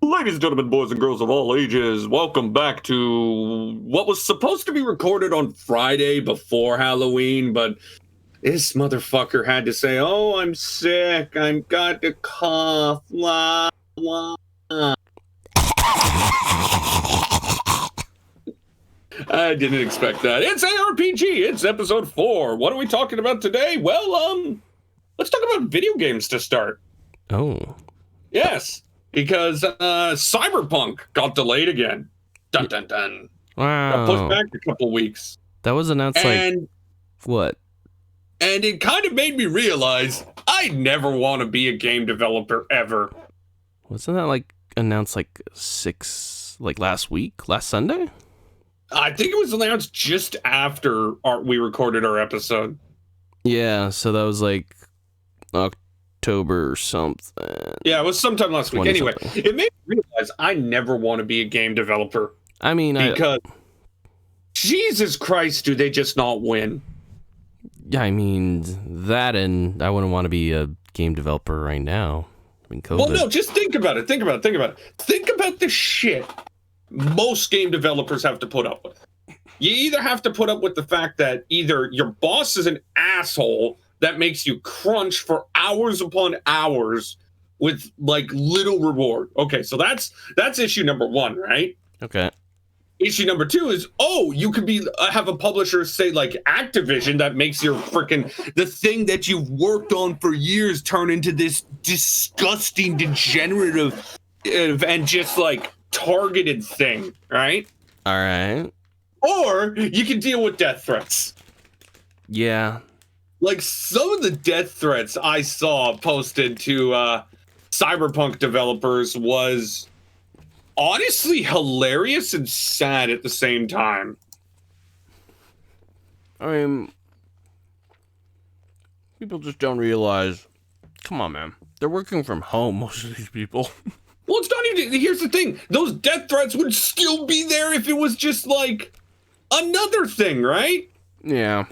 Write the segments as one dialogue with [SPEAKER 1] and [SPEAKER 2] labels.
[SPEAKER 1] Ladies and gentlemen, boys and girls of all ages, welcome back to what was supposed to be recorded on Friday before Halloween, but this motherfucker had to say, "Oh, I'm sick. I've got a cough." Blah, blah. I didn't expect that. It's EHRPG. It's episode 4. What are we talking about today? Well, let's talk about video games to start.
[SPEAKER 2] Oh.
[SPEAKER 1] Yes, because Cyberpunk got delayed again. Dun dun dun.
[SPEAKER 2] Wow.
[SPEAKER 1] Got pushed back a couple weeks.
[SPEAKER 2] That was announced what?
[SPEAKER 1] And it kind of made me realize I never want to be a game developer ever.
[SPEAKER 2] Wasn't that announced last Sunday?
[SPEAKER 1] I think it was announced just after we recorded our episode.
[SPEAKER 2] Yeah, so that was October or something.
[SPEAKER 1] Yeah, it was sometime last week. Anyway, it made me realize I never want to be a game developer.
[SPEAKER 2] I mean,
[SPEAKER 1] because Jesus Christ, do they just not win?
[SPEAKER 2] Yeah, I mean, that, and I wouldn't want to be a game developer right now. I mean, COVID.
[SPEAKER 1] Well, no, just think about it. Think about the shit most game developers have to put up with. You either have to put up with the fact that either your boss is an asshole that makes you crunch for hours upon hours with little reward. Okay, so that's issue number 1, right?
[SPEAKER 2] Okay.
[SPEAKER 1] Issue number 2 is, you could have a publisher say Activision that makes your the thing that you've worked on for years turn into this disgusting, degenerative, and just targeted thing, right?
[SPEAKER 2] All right.
[SPEAKER 1] Or you can deal with death threats.
[SPEAKER 2] Yeah.
[SPEAKER 1] Some of the death threats I saw posted to Cyberpunk developers was honestly hilarious and sad at the same time.
[SPEAKER 2] I mean, people just don't realize. Come on, man. They're working from home, most of these people.
[SPEAKER 1] Well, it's not even. Here's the thing. Those death threats would still be there if it was just another thing, right?
[SPEAKER 2] Yeah.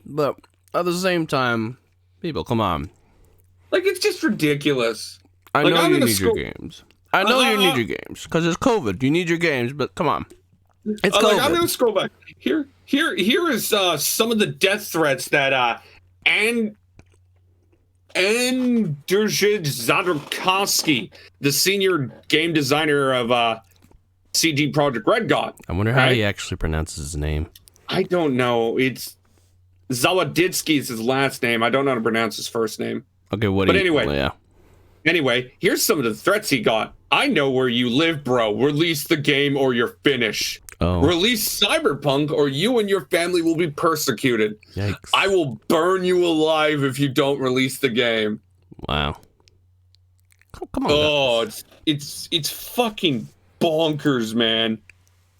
[SPEAKER 2] But at the same time, people, come on.
[SPEAKER 1] It's just ridiculous.
[SPEAKER 2] I know you need your games. I know you need your games because it's COVID. You need your games, but come on. It's COVID.
[SPEAKER 1] I'm gonna scroll back. Here is some of the death threats that Andrzej Zadrowski, the senior game designer of CG Projekt Red, got.
[SPEAKER 2] I wonder how he actually pronounces his name.
[SPEAKER 1] I don't know. It's Zawadzki is his last name. I don't know how to pronounce his first name.
[SPEAKER 2] Okay,
[SPEAKER 1] Anyway, here's some of the threats he got. I know where you live, bro. Release the game or you're finished.
[SPEAKER 2] Oh.
[SPEAKER 1] Release Cyberpunk or you and your family will be persecuted.
[SPEAKER 2] Yikes.
[SPEAKER 1] I will burn you alive if you don't release the game.
[SPEAKER 2] Wow. Come on.
[SPEAKER 1] Oh, it's fucking bonkers, man.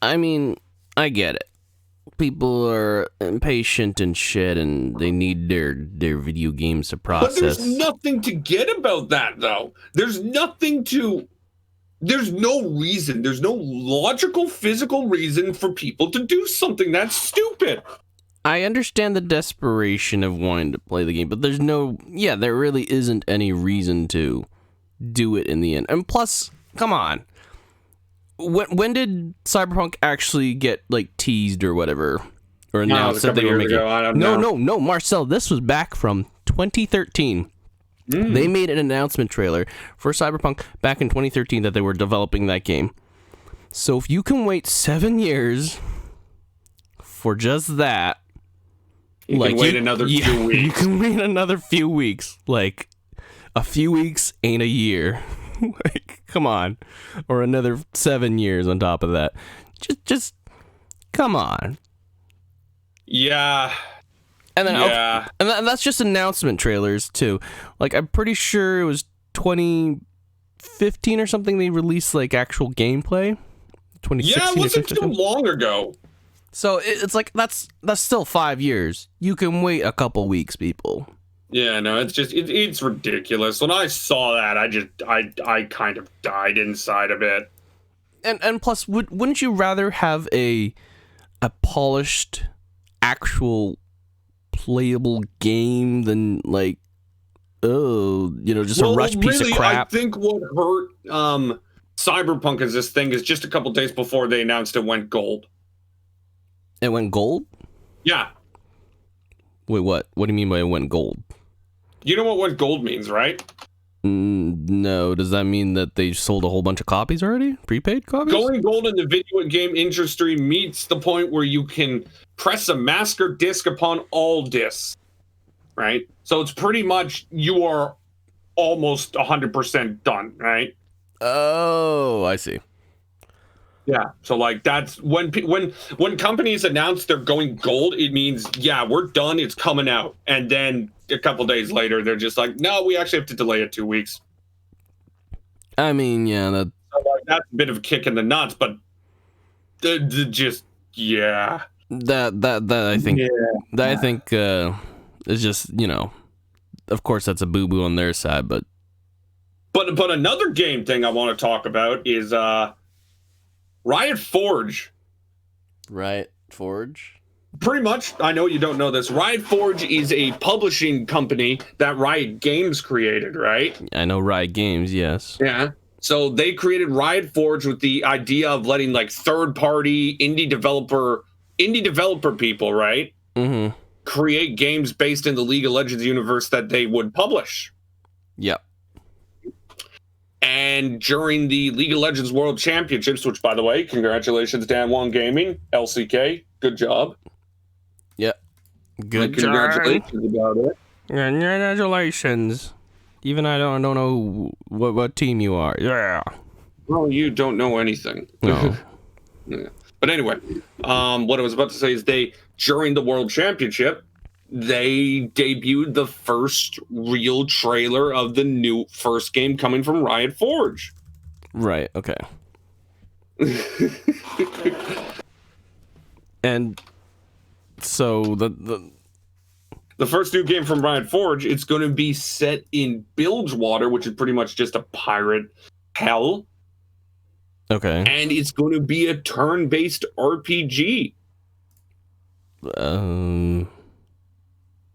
[SPEAKER 2] I mean, I get it. People are impatient and shit, and they need their video games to process.
[SPEAKER 1] But there's nothing to get about that, though. There's no reason. There's no logical, physical reason for people to do something that's stupid.
[SPEAKER 2] I understand the desperation of wanting to play the game, but there really isn't any reason to do it in the end. And plus, come on. When did Cyberpunk actually get teased or whatever, or announced that they were making? No, Marcel. This was back from 2013. They made an announcement trailer for Cyberpunk back in 2013 that they were developing that game. So if you can wait 7 years for just that,
[SPEAKER 1] you can wait another few weeks.
[SPEAKER 2] You can wait another few weeks. A few weeks ain't a year. Come on. Or another 7 years on top of that. Just come on.
[SPEAKER 1] Yeah.
[SPEAKER 2] And then that's just announcement trailers too. I'm pretty sure it was 2015 or something they released actual gameplay. 2016.
[SPEAKER 1] Yeah, it wasn't too long ago.
[SPEAKER 2] So it's that's still 5 years. You can wait a couple weeks, people.
[SPEAKER 1] Yeah, no, it's ridiculous. When I saw that, I kind of died inside a bit.
[SPEAKER 2] And plus, wouldn't you rather have a polished, actual playable game than just a rushed piece of crap?
[SPEAKER 1] I think what hurt Cyberpunk is this thing is just a couple days before they announced it went gold.
[SPEAKER 2] It went gold?
[SPEAKER 1] Yeah.
[SPEAKER 2] Wait, what? What do you mean by it went gold?
[SPEAKER 1] You know what went gold means, right?
[SPEAKER 2] No. Does that mean that they sold a whole bunch of copies already? Prepaid copies?
[SPEAKER 1] Going gold in the video game industry meets the point where you can press a master disc upon all discs, right? So it's pretty much you are almost 100% done, right?
[SPEAKER 2] Oh, I see.
[SPEAKER 1] Yeah. So like that's when companies announce they're going gold, it means yeah, we're done, it's coming out. And then a couple days later they're just like, no, we actually have to delay it 2 weeks.
[SPEAKER 2] I mean, yeah,
[SPEAKER 1] So, like, that's a bit of a kick in the nuts, but just yeah.
[SPEAKER 2] That I think I think is just, you know, of course that's a boo-boo on their side, but
[SPEAKER 1] another game thing I want to talk about is Riot Forge.
[SPEAKER 2] Riot Forge?
[SPEAKER 1] Pretty much, I know you don't know this. Riot Forge is a publishing company that Riot Games created, right?
[SPEAKER 2] I know Riot Games, yes.
[SPEAKER 1] Yeah. So they created Riot Forge with the idea of letting like third-party indie developer people, right?
[SPEAKER 2] Mm-hmm.
[SPEAKER 1] Create games based in the League of Legends universe that they would publish.
[SPEAKER 2] Yep.
[SPEAKER 1] And during the League of Legends World Championships, which, by the way, congratulations, Dan One Gaming, LCK, good job.
[SPEAKER 2] Yep. Good
[SPEAKER 1] Congratulations about it.
[SPEAKER 2] Congratulations. Even I don't know what team you are. Yeah.
[SPEAKER 1] Well, you don't know anything.
[SPEAKER 2] No.
[SPEAKER 1] Yeah. But anyway, what I was about to say is during the World Championship, they debuted the first real trailer of the new first game coming from Riot Forge.
[SPEAKER 2] Right, okay. And so
[SPEAKER 1] the first new game from Riot Forge, it's going to be set in Bilgewater, which is pretty much just a pirate hell.
[SPEAKER 2] Okay.
[SPEAKER 1] And it's going to be a turn-based RPG.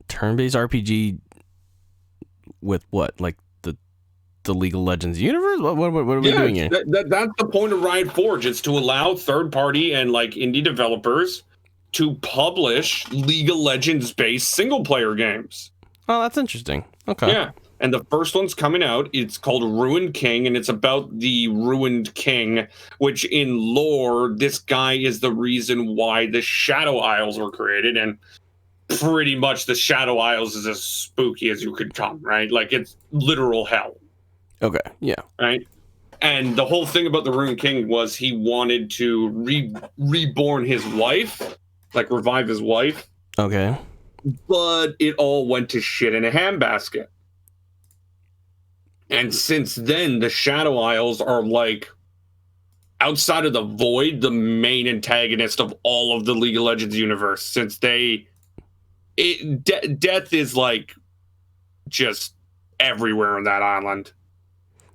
[SPEAKER 2] Turn-based RPG with what? Like the League of Legends universe? What are we doing here?
[SPEAKER 1] That's the point of Riot Forge. It's to allow third-party and like indie developers to publish League of Legends-based single-player games.
[SPEAKER 2] Oh, that's interesting. Okay.
[SPEAKER 1] Yeah. And the first one's coming out. It's called Ruined King, and it's about the Ruined King, which in lore, this guy is the reason why the Shadow Isles were created, and pretty much the Shadow Isles is as spooky as you could come, right? Like, it's literal hell.
[SPEAKER 2] Okay, yeah.
[SPEAKER 1] Right? And the whole thing about the Ruined King was he wanted to reborn his wife, like revive his wife.
[SPEAKER 2] Okay.
[SPEAKER 1] But it all went to shit in a handbasket. And since then, the Shadow Isles are like, outside of the Void, the main antagonist of all of the League of Legends universe. Since death is like just everywhere on that island.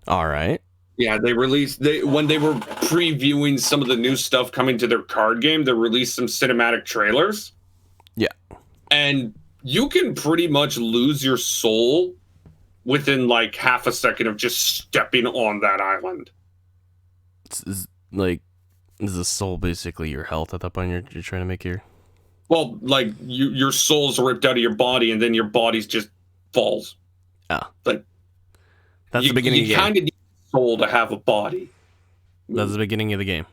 [SPEAKER 2] All right.
[SPEAKER 1] Yeah, when they were previewing some of the new stuff coming to their card game, they released some cinematic trailers.
[SPEAKER 2] Yeah. And
[SPEAKER 1] you can pretty much lose your soul within like half a second of just stepping on that island.
[SPEAKER 2] Is the soul basically your health at that point you're trying to make here?
[SPEAKER 1] Well, like your soul's ripped out of your body and then your body's just falls.
[SPEAKER 2] Ah.
[SPEAKER 1] Like
[SPEAKER 2] that's the beginning of the game. You
[SPEAKER 1] kind of need a soul to have a body.
[SPEAKER 2] That's the beginning of the game.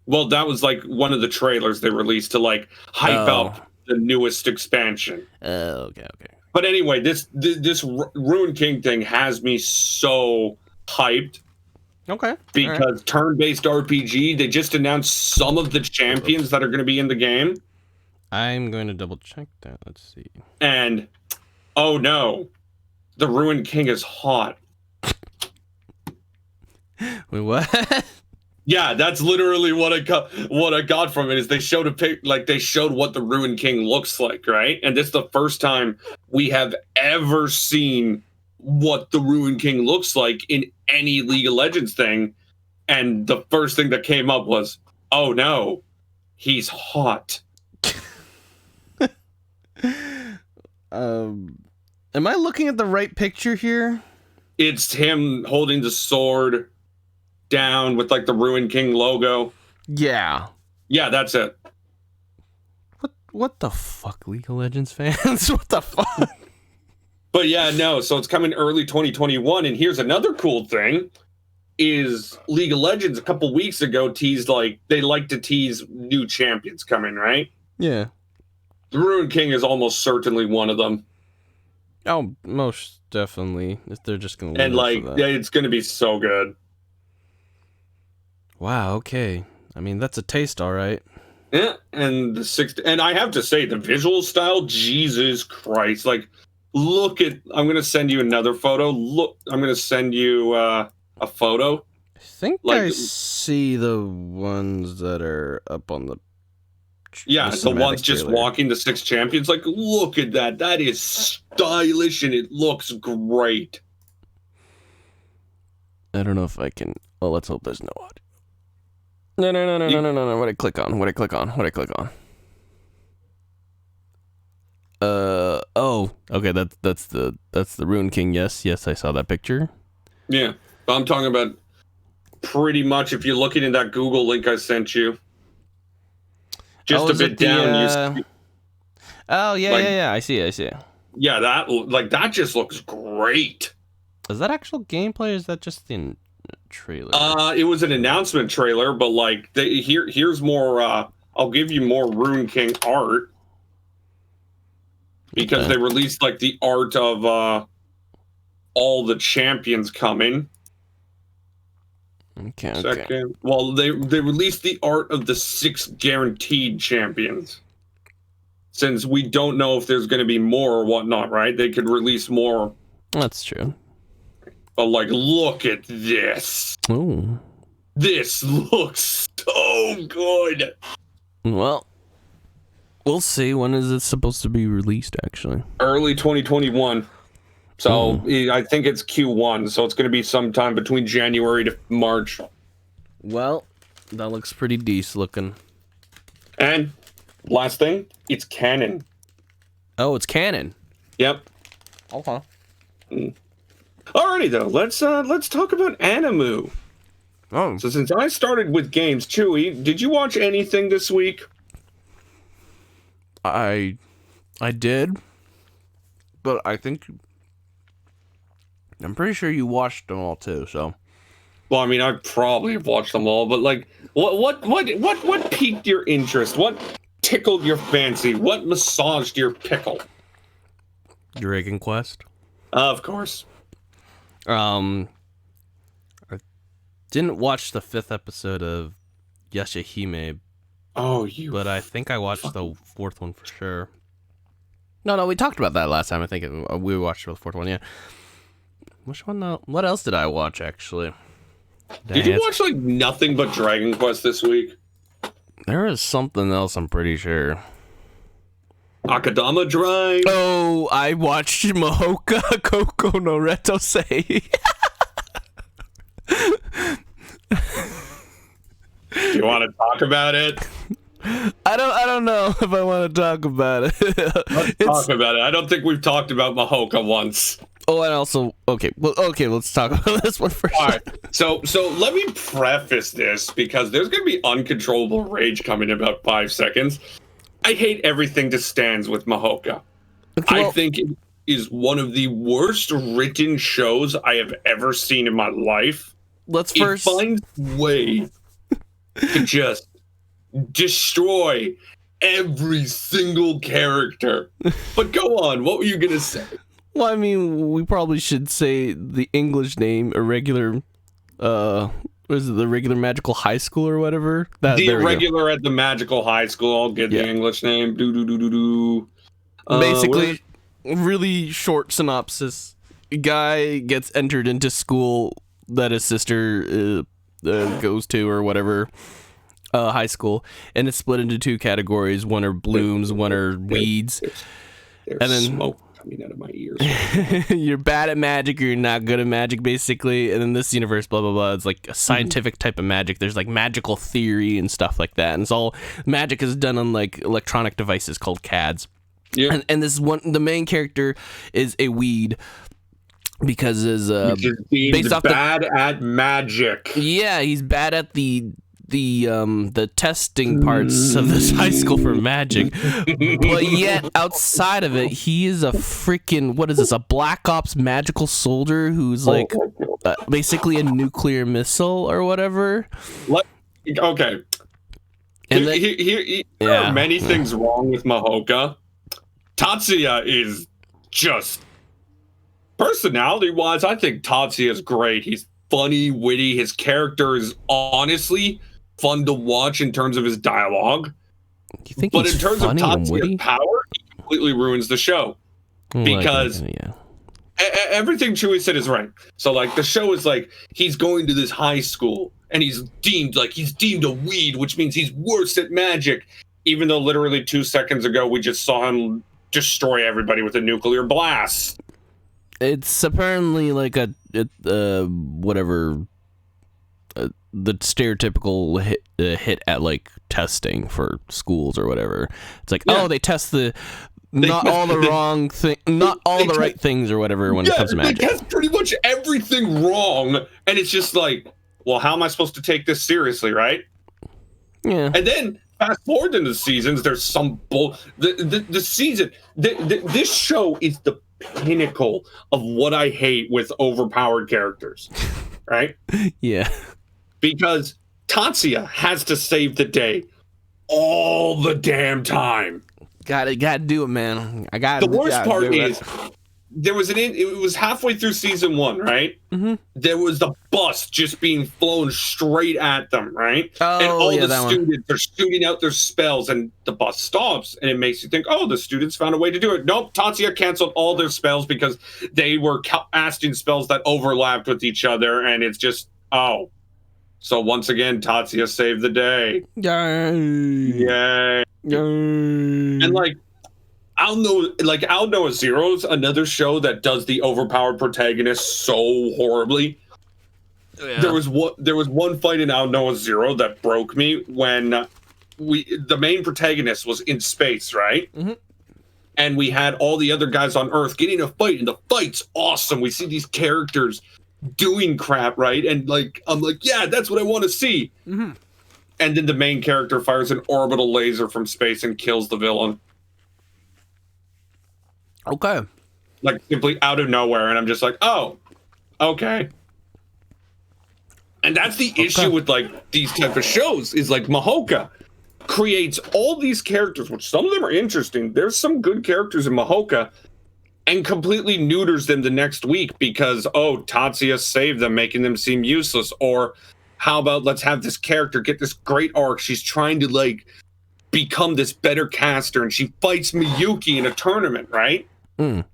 [SPEAKER 1] Well, that was like one of the trailers they released to like hype up the newest expansion.
[SPEAKER 2] Okay.
[SPEAKER 1] But anyway, this Ruined King thing has me so hyped.
[SPEAKER 2] Okay.
[SPEAKER 1] Because turn-based RPG, they just announced some of the champions that are going to be in the game.
[SPEAKER 2] I'm going to double check that. Let's see.
[SPEAKER 1] And, oh no, the Ruined King is hot.
[SPEAKER 2] Wait, what?
[SPEAKER 1] Yeah, that's literally what I got from it. Is they showed they showed what the Ruined King looks like, right? And this is the first time we have ever seen what the Ruined King looks like in any League of Legends thing. And the first thing that came up was, oh no, he's hot.
[SPEAKER 2] Am I looking at the right picture here?
[SPEAKER 1] It's him holding the sword. down with like the Ruined King logo.
[SPEAKER 2] Yeah.
[SPEAKER 1] Yeah, that's it.
[SPEAKER 2] What the fuck, League of Legends fans? What the fuck?
[SPEAKER 1] But yeah, no, so it's coming early 2021, and here's another cool thing, is League of Legends a couple weeks ago teased, like, they like to tease new champions coming, right?
[SPEAKER 2] Yeah.
[SPEAKER 1] The Ruined King is almost certainly one of them.
[SPEAKER 2] Oh, most definitely. If they're just gonna
[SPEAKER 1] And,
[SPEAKER 2] live
[SPEAKER 1] like,
[SPEAKER 2] for that.
[SPEAKER 1] it's gonna be so good.
[SPEAKER 2] Wow, okay. I mean, that's a taste, all right.
[SPEAKER 1] Yeah, and and I have to say, the visual style, Jesus Christ, like, look at, I'm gonna send you another photo. Look, I'm gonna send you a photo.
[SPEAKER 2] I think
[SPEAKER 1] Like,
[SPEAKER 2] I see the ones that are up on the.
[SPEAKER 1] Yeah, the ones just walking the 6 champions. Like, look at that. That is stylish and it looks great.
[SPEAKER 2] I don't know if I can. Well, let's hope there's no audio. No. What I click on? Oh, okay. That's the Ruined King. Yes, I saw that picture.
[SPEAKER 1] Yeah, but I'm talking about pretty much if you're looking in that Google link I sent you. Just a bit down.
[SPEAKER 2] Oh yeah. I see it.
[SPEAKER 1] Yeah, that just looks great.
[SPEAKER 2] Is that actual gameplay or is that just the trailer?
[SPEAKER 1] It was an announcement trailer, but like here's more I'll give you more Ruined King art. Because they released like the art of all the champions coming.
[SPEAKER 2] Okay.
[SPEAKER 1] Well, they released the art of the 6 guaranteed champions. Since we don't know if there's going to be more or whatnot, right? They could release more.
[SPEAKER 2] That's true.
[SPEAKER 1] But like, look at this.
[SPEAKER 2] Ooh.
[SPEAKER 1] This looks so good.
[SPEAKER 2] Well, we'll see. When is it supposed to be released, actually?
[SPEAKER 1] Early 2021. So I think it's Q1. So it's going to be sometime between January to March.
[SPEAKER 2] Well, that looks pretty decent looking.
[SPEAKER 1] And last thing, it's canon.
[SPEAKER 2] Oh, it's canon.
[SPEAKER 1] Yep.
[SPEAKER 2] Okay.
[SPEAKER 1] Alrighty though, let's talk about anime.
[SPEAKER 2] Oh.
[SPEAKER 1] So since I started with games, Chewy, did you watch anything this week?
[SPEAKER 2] I did, but I'm pretty sure you watched them all too. So,
[SPEAKER 1] well, I mean, I probably have watched them all, but like, what piqued your interest? What tickled your fancy? What massaged your pickle?
[SPEAKER 2] Dragon Quest.
[SPEAKER 1] Of course.
[SPEAKER 2] I didn't watch the 5th episode of Yashahime.
[SPEAKER 1] Oh,
[SPEAKER 2] but I think I watched the 4th one for sure. No, we talked about that last time. I think we watched the 4th one. Yeah. Which one? What else did I watch actually?
[SPEAKER 1] Did you watch like nothing but Dragon Quest this week?
[SPEAKER 2] There is something else. I'm pretty sure.
[SPEAKER 1] Akadama Drive.
[SPEAKER 2] Oh, I watched Mahoka Koko no Retosei.
[SPEAKER 1] Do you want to talk about it?
[SPEAKER 2] I don't know if I want to talk about it.
[SPEAKER 1] Let's talk about it. I don't think we've talked about Mahoka once.
[SPEAKER 2] Oh, and also, okay, let's talk about this one first.
[SPEAKER 1] All right, so let me preface this because there's going to be uncontrollable rage coming in about 5 seconds. I hate everything that stands with Mahoka. Okay, I think it is one of the worst written shows I have ever seen in my life.
[SPEAKER 2] It
[SPEAKER 1] finds way to just destroy every single character. But go on, what were you going to say?
[SPEAKER 2] Well, I mean, we probably should say the English name, irregular, what is it, the regular magical high school or whatever?
[SPEAKER 1] The irregular at the magical high school, I'll get the English name.
[SPEAKER 2] Basically, really short synopsis. A guy gets entered into school that his sister goes to or whatever, high school, and it's split into 2 categories. One are blooms, one are weeds.
[SPEAKER 1] There's
[SPEAKER 2] and then
[SPEAKER 1] smoke coming out of my ears.
[SPEAKER 2] You're bad at magic or you're not good at magic, basically. And in this universe, blah blah blah, it's like a scientific type of magic. There's like magical theory and stuff like that, and it's all magic is done on like electronic devices called CADs. Yeah. And this one, the main character is a weed because is
[SPEAKER 1] Which is deemed
[SPEAKER 2] based off
[SPEAKER 1] bad at magic.
[SPEAKER 2] Yeah, he's bad at the testing parts of this high school for magic, but yet outside of it, he is a freaking, what is this, a Black Ops magical soldier who's like basically a nuclear missile or whatever.
[SPEAKER 1] Okay.
[SPEAKER 2] And
[SPEAKER 1] there are many things wrong with Mahoka. Tatsuya is just, personality-wise, I think Tatsuya is great. He's funny, witty. His character is honestly fun to watch in terms of his dialogue.
[SPEAKER 2] You think
[SPEAKER 1] but
[SPEAKER 2] he's
[SPEAKER 1] in terms of
[SPEAKER 2] funny and witty?
[SPEAKER 1] Tatsuya's power, he completely ruins the show. Because everything Chewie said is right. So like the show is like he's going to this high school and he's deemed a weed, which means he's worse at magic. Even though literally 2 seconds ago we just saw him destroy everybody with a nuclear blast.
[SPEAKER 2] It's apparently like the stereotypical hit at like testing for schools or whatever. It's like, they test not all the right things or whatever when it comes to magic.
[SPEAKER 1] They test pretty much everything wrong, and it's just like, well, how am I supposed to take this seriously, right?
[SPEAKER 2] Yeah.
[SPEAKER 1] And then fast forward in the seasons, there's some the season. This show is the pinnacle of what I hate with overpowered characters, right?
[SPEAKER 2] Yeah.
[SPEAKER 1] Because Tatsuya has to save the day all the damn time.
[SPEAKER 2] Gotta do it, man.
[SPEAKER 1] The worst part is it was halfway through season 1, right?
[SPEAKER 2] Mm-hmm.
[SPEAKER 1] There was the bus just being flown straight at them, right?
[SPEAKER 2] Oh,
[SPEAKER 1] and all the
[SPEAKER 2] that
[SPEAKER 1] students are shooting out their spells, and the bus stops, and it makes you think, oh, the students found a way to do it. Nope, Tatsuya canceled all their spells because they were casting spells that overlapped with each other, and it's just, oh. So once again, Tatsuya saved the day. Yay. And like, I'll know Zero's another show that does the overpowered protagonist so horribly. Yeah. There was one fight in I'll Know Zero that broke me when the main protagonist was in space, right?
[SPEAKER 2] Mm-hmm.
[SPEAKER 1] And we had all the other guys on Earth getting a fight, and the fight's awesome. We see these characters doing crap, right? And like, I'm like, yeah, that's what I want to see.
[SPEAKER 2] Mm-hmm.
[SPEAKER 1] And then the main character fires an orbital laser from space and kills the villain.
[SPEAKER 2] Okay.
[SPEAKER 1] Like simply out of nowhere, and I'm just like, oh, okay. And that's the issue with like these type of shows is like Mahoka creates all these characters, which some of them are interesting. There's some good characters in Mahoka, and completely neuters them the next week because, oh, Tatsuya saved them, making them seem useless. Or how about let's have this character get this great arc. She's trying to like become this better caster, and she fights Miyuki in a tournament, right?
[SPEAKER 2] Mm.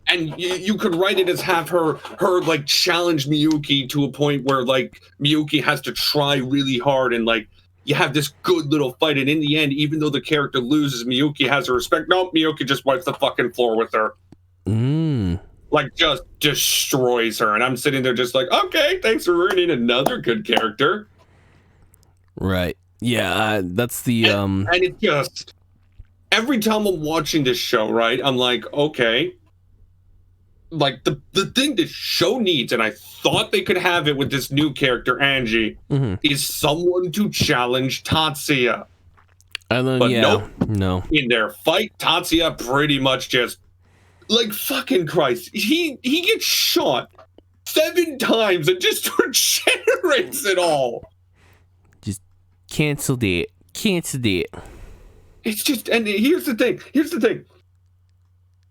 [SPEAKER 1] And you could write it as have her like challenge Miyuki to a point where like Miyuki has to try really hard, and like you have this good little fight, and in the end, even though the character loses, Miyuki has her respect. No, Miyuki just wipes the fucking floor with her. Like just destroys her, and I'm sitting there just like, okay, thanks for ruining another good character. Right.
[SPEAKER 2] Yeah, that's the
[SPEAKER 1] and it just every time I'm watching this show, right, I'm like, okay, like the thing this show needs, and I thought they could have it with this new character Angie, is someone to challenge Tatsuya.
[SPEAKER 2] And then,
[SPEAKER 1] but
[SPEAKER 2] no.
[SPEAKER 1] In their fight, Tatsuya pretty much just like fucking Christ. He gets shot 7 times and just regenerates it all.
[SPEAKER 2] Just canceled it.
[SPEAKER 1] It's just, and here's the thing.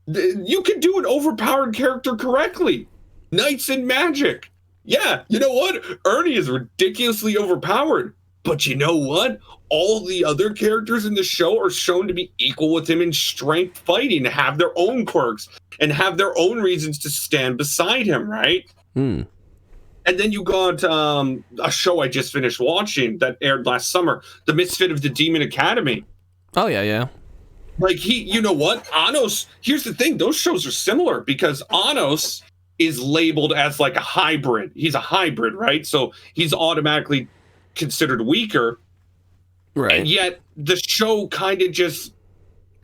[SPEAKER 1] You can do an overpowered character correctly. Knights and magic. Yeah, you know what? Ernie is ridiculously overpowered. But you know what? All the other characters in the show are shown to be equal with him in strength fighting, have their own quirks, and have their own reasons to stand beside him, right? And then you got a show I just finished watching that aired last summer, The Misfit of the Demon Academy.
[SPEAKER 2] Oh, yeah.
[SPEAKER 1] Like, you know what? Anos, here's the thing. Those shows are similar because Anos is labeled as like a hybrid. He's a hybrid, right? So he's automatically considered weaker.
[SPEAKER 2] Right.
[SPEAKER 1] And yet the show kind of just,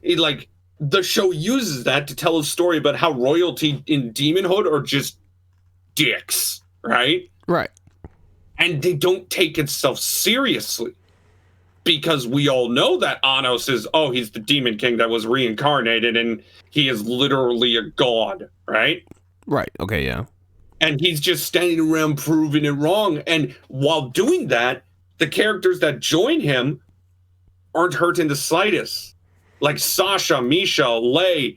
[SPEAKER 1] the show uses that to tell a story about how royalty in demonhood are just dicks, right?
[SPEAKER 2] Right.
[SPEAKER 1] And they don't take itself seriously. Because we all know that Anos is, he's the Demon King that was reincarnated, and he is literally a god, right?
[SPEAKER 2] Right. Okay, yeah.
[SPEAKER 1] And he's just standing around proving it wrong. And while doing that, the characters that join him aren't hurt in the slightest. Like Sasha, Misha, Lei,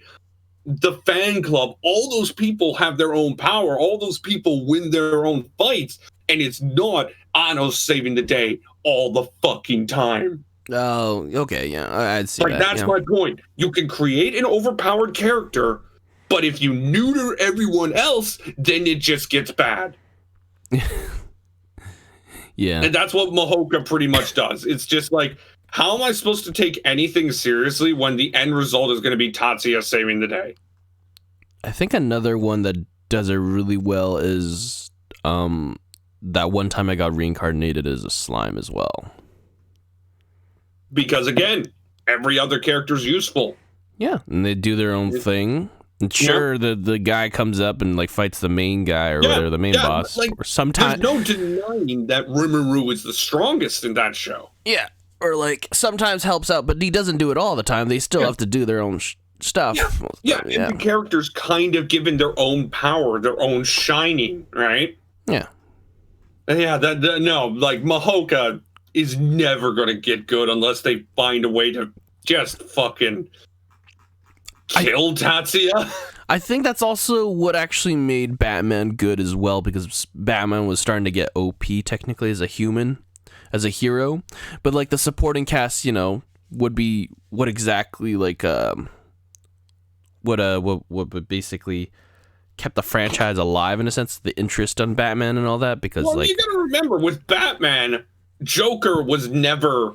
[SPEAKER 1] the fan club, all those people have their own power. All those people win their own fights. And it's not Anos saving the day all the fucking time.
[SPEAKER 2] Oh, okay, yeah, I'd see that.
[SPEAKER 1] That's my point. You can create an overpowered character, but if you neuter everyone else, then it just gets bad.
[SPEAKER 2] Yeah.
[SPEAKER 1] And that's what Mahoka pretty much does. It's just like, how am I supposed to take anything seriously when the end result is going to be Tatsuya saving the day?
[SPEAKER 2] I think another one that does it really well is that one time I got reincarnated as a slime as well.
[SPEAKER 1] Because again, every other character's useful.
[SPEAKER 2] Yeah, and they do their own thing. And sure, the guy comes up and like fights the main guy or whatever, the main boss. Like, or sometimes
[SPEAKER 1] there's no denying that Rimuru is the strongest in that show.
[SPEAKER 2] Yeah, or like sometimes helps out, but he doesn't do it all the time. They still have to do their own stuff.
[SPEAKER 1] Yeah, and the characters kind of given their own power, their own shining, right?
[SPEAKER 2] Yeah.
[SPEAKER 1] Yeah, like Mahoka is never going to get good unless they find a way to just fucking kill Tatsuya.
[SPEAKER 2] I think that's also what actually made Batman good as well, because Batman was starting to get OP technically as a human, as a hero, but like the supporting cast, would be what exactly like what basically kept the franchise alive in a sense, the interest on Batman and all that, because
[SPEAKER 1] you gotta remember with Batman, Joker was never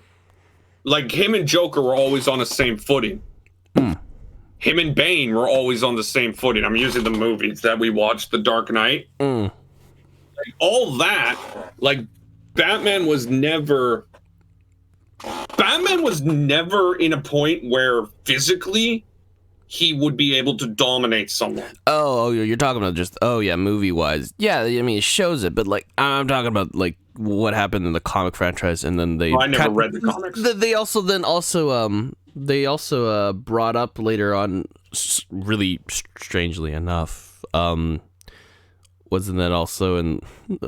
[SPEAKER 1] like, him and Joker were always on the same footing. Him and Bane were always on the same footing. I'm using the movies that we watched, The Dark Knight. Like, all that, like Batman was never in a point where physically he would be able to dominate someone. Oh,
[SPEAKER 2] you're talking about just, movie-wise. Yeah, I mean, it shows it, but, like, I'm talking about, like, what happened in the comic franchise, and then they...
[SPEAKER 1] I never read the comics.
[SPEAKER 2] They also brought up later on, really strangely enough, wasn't that also in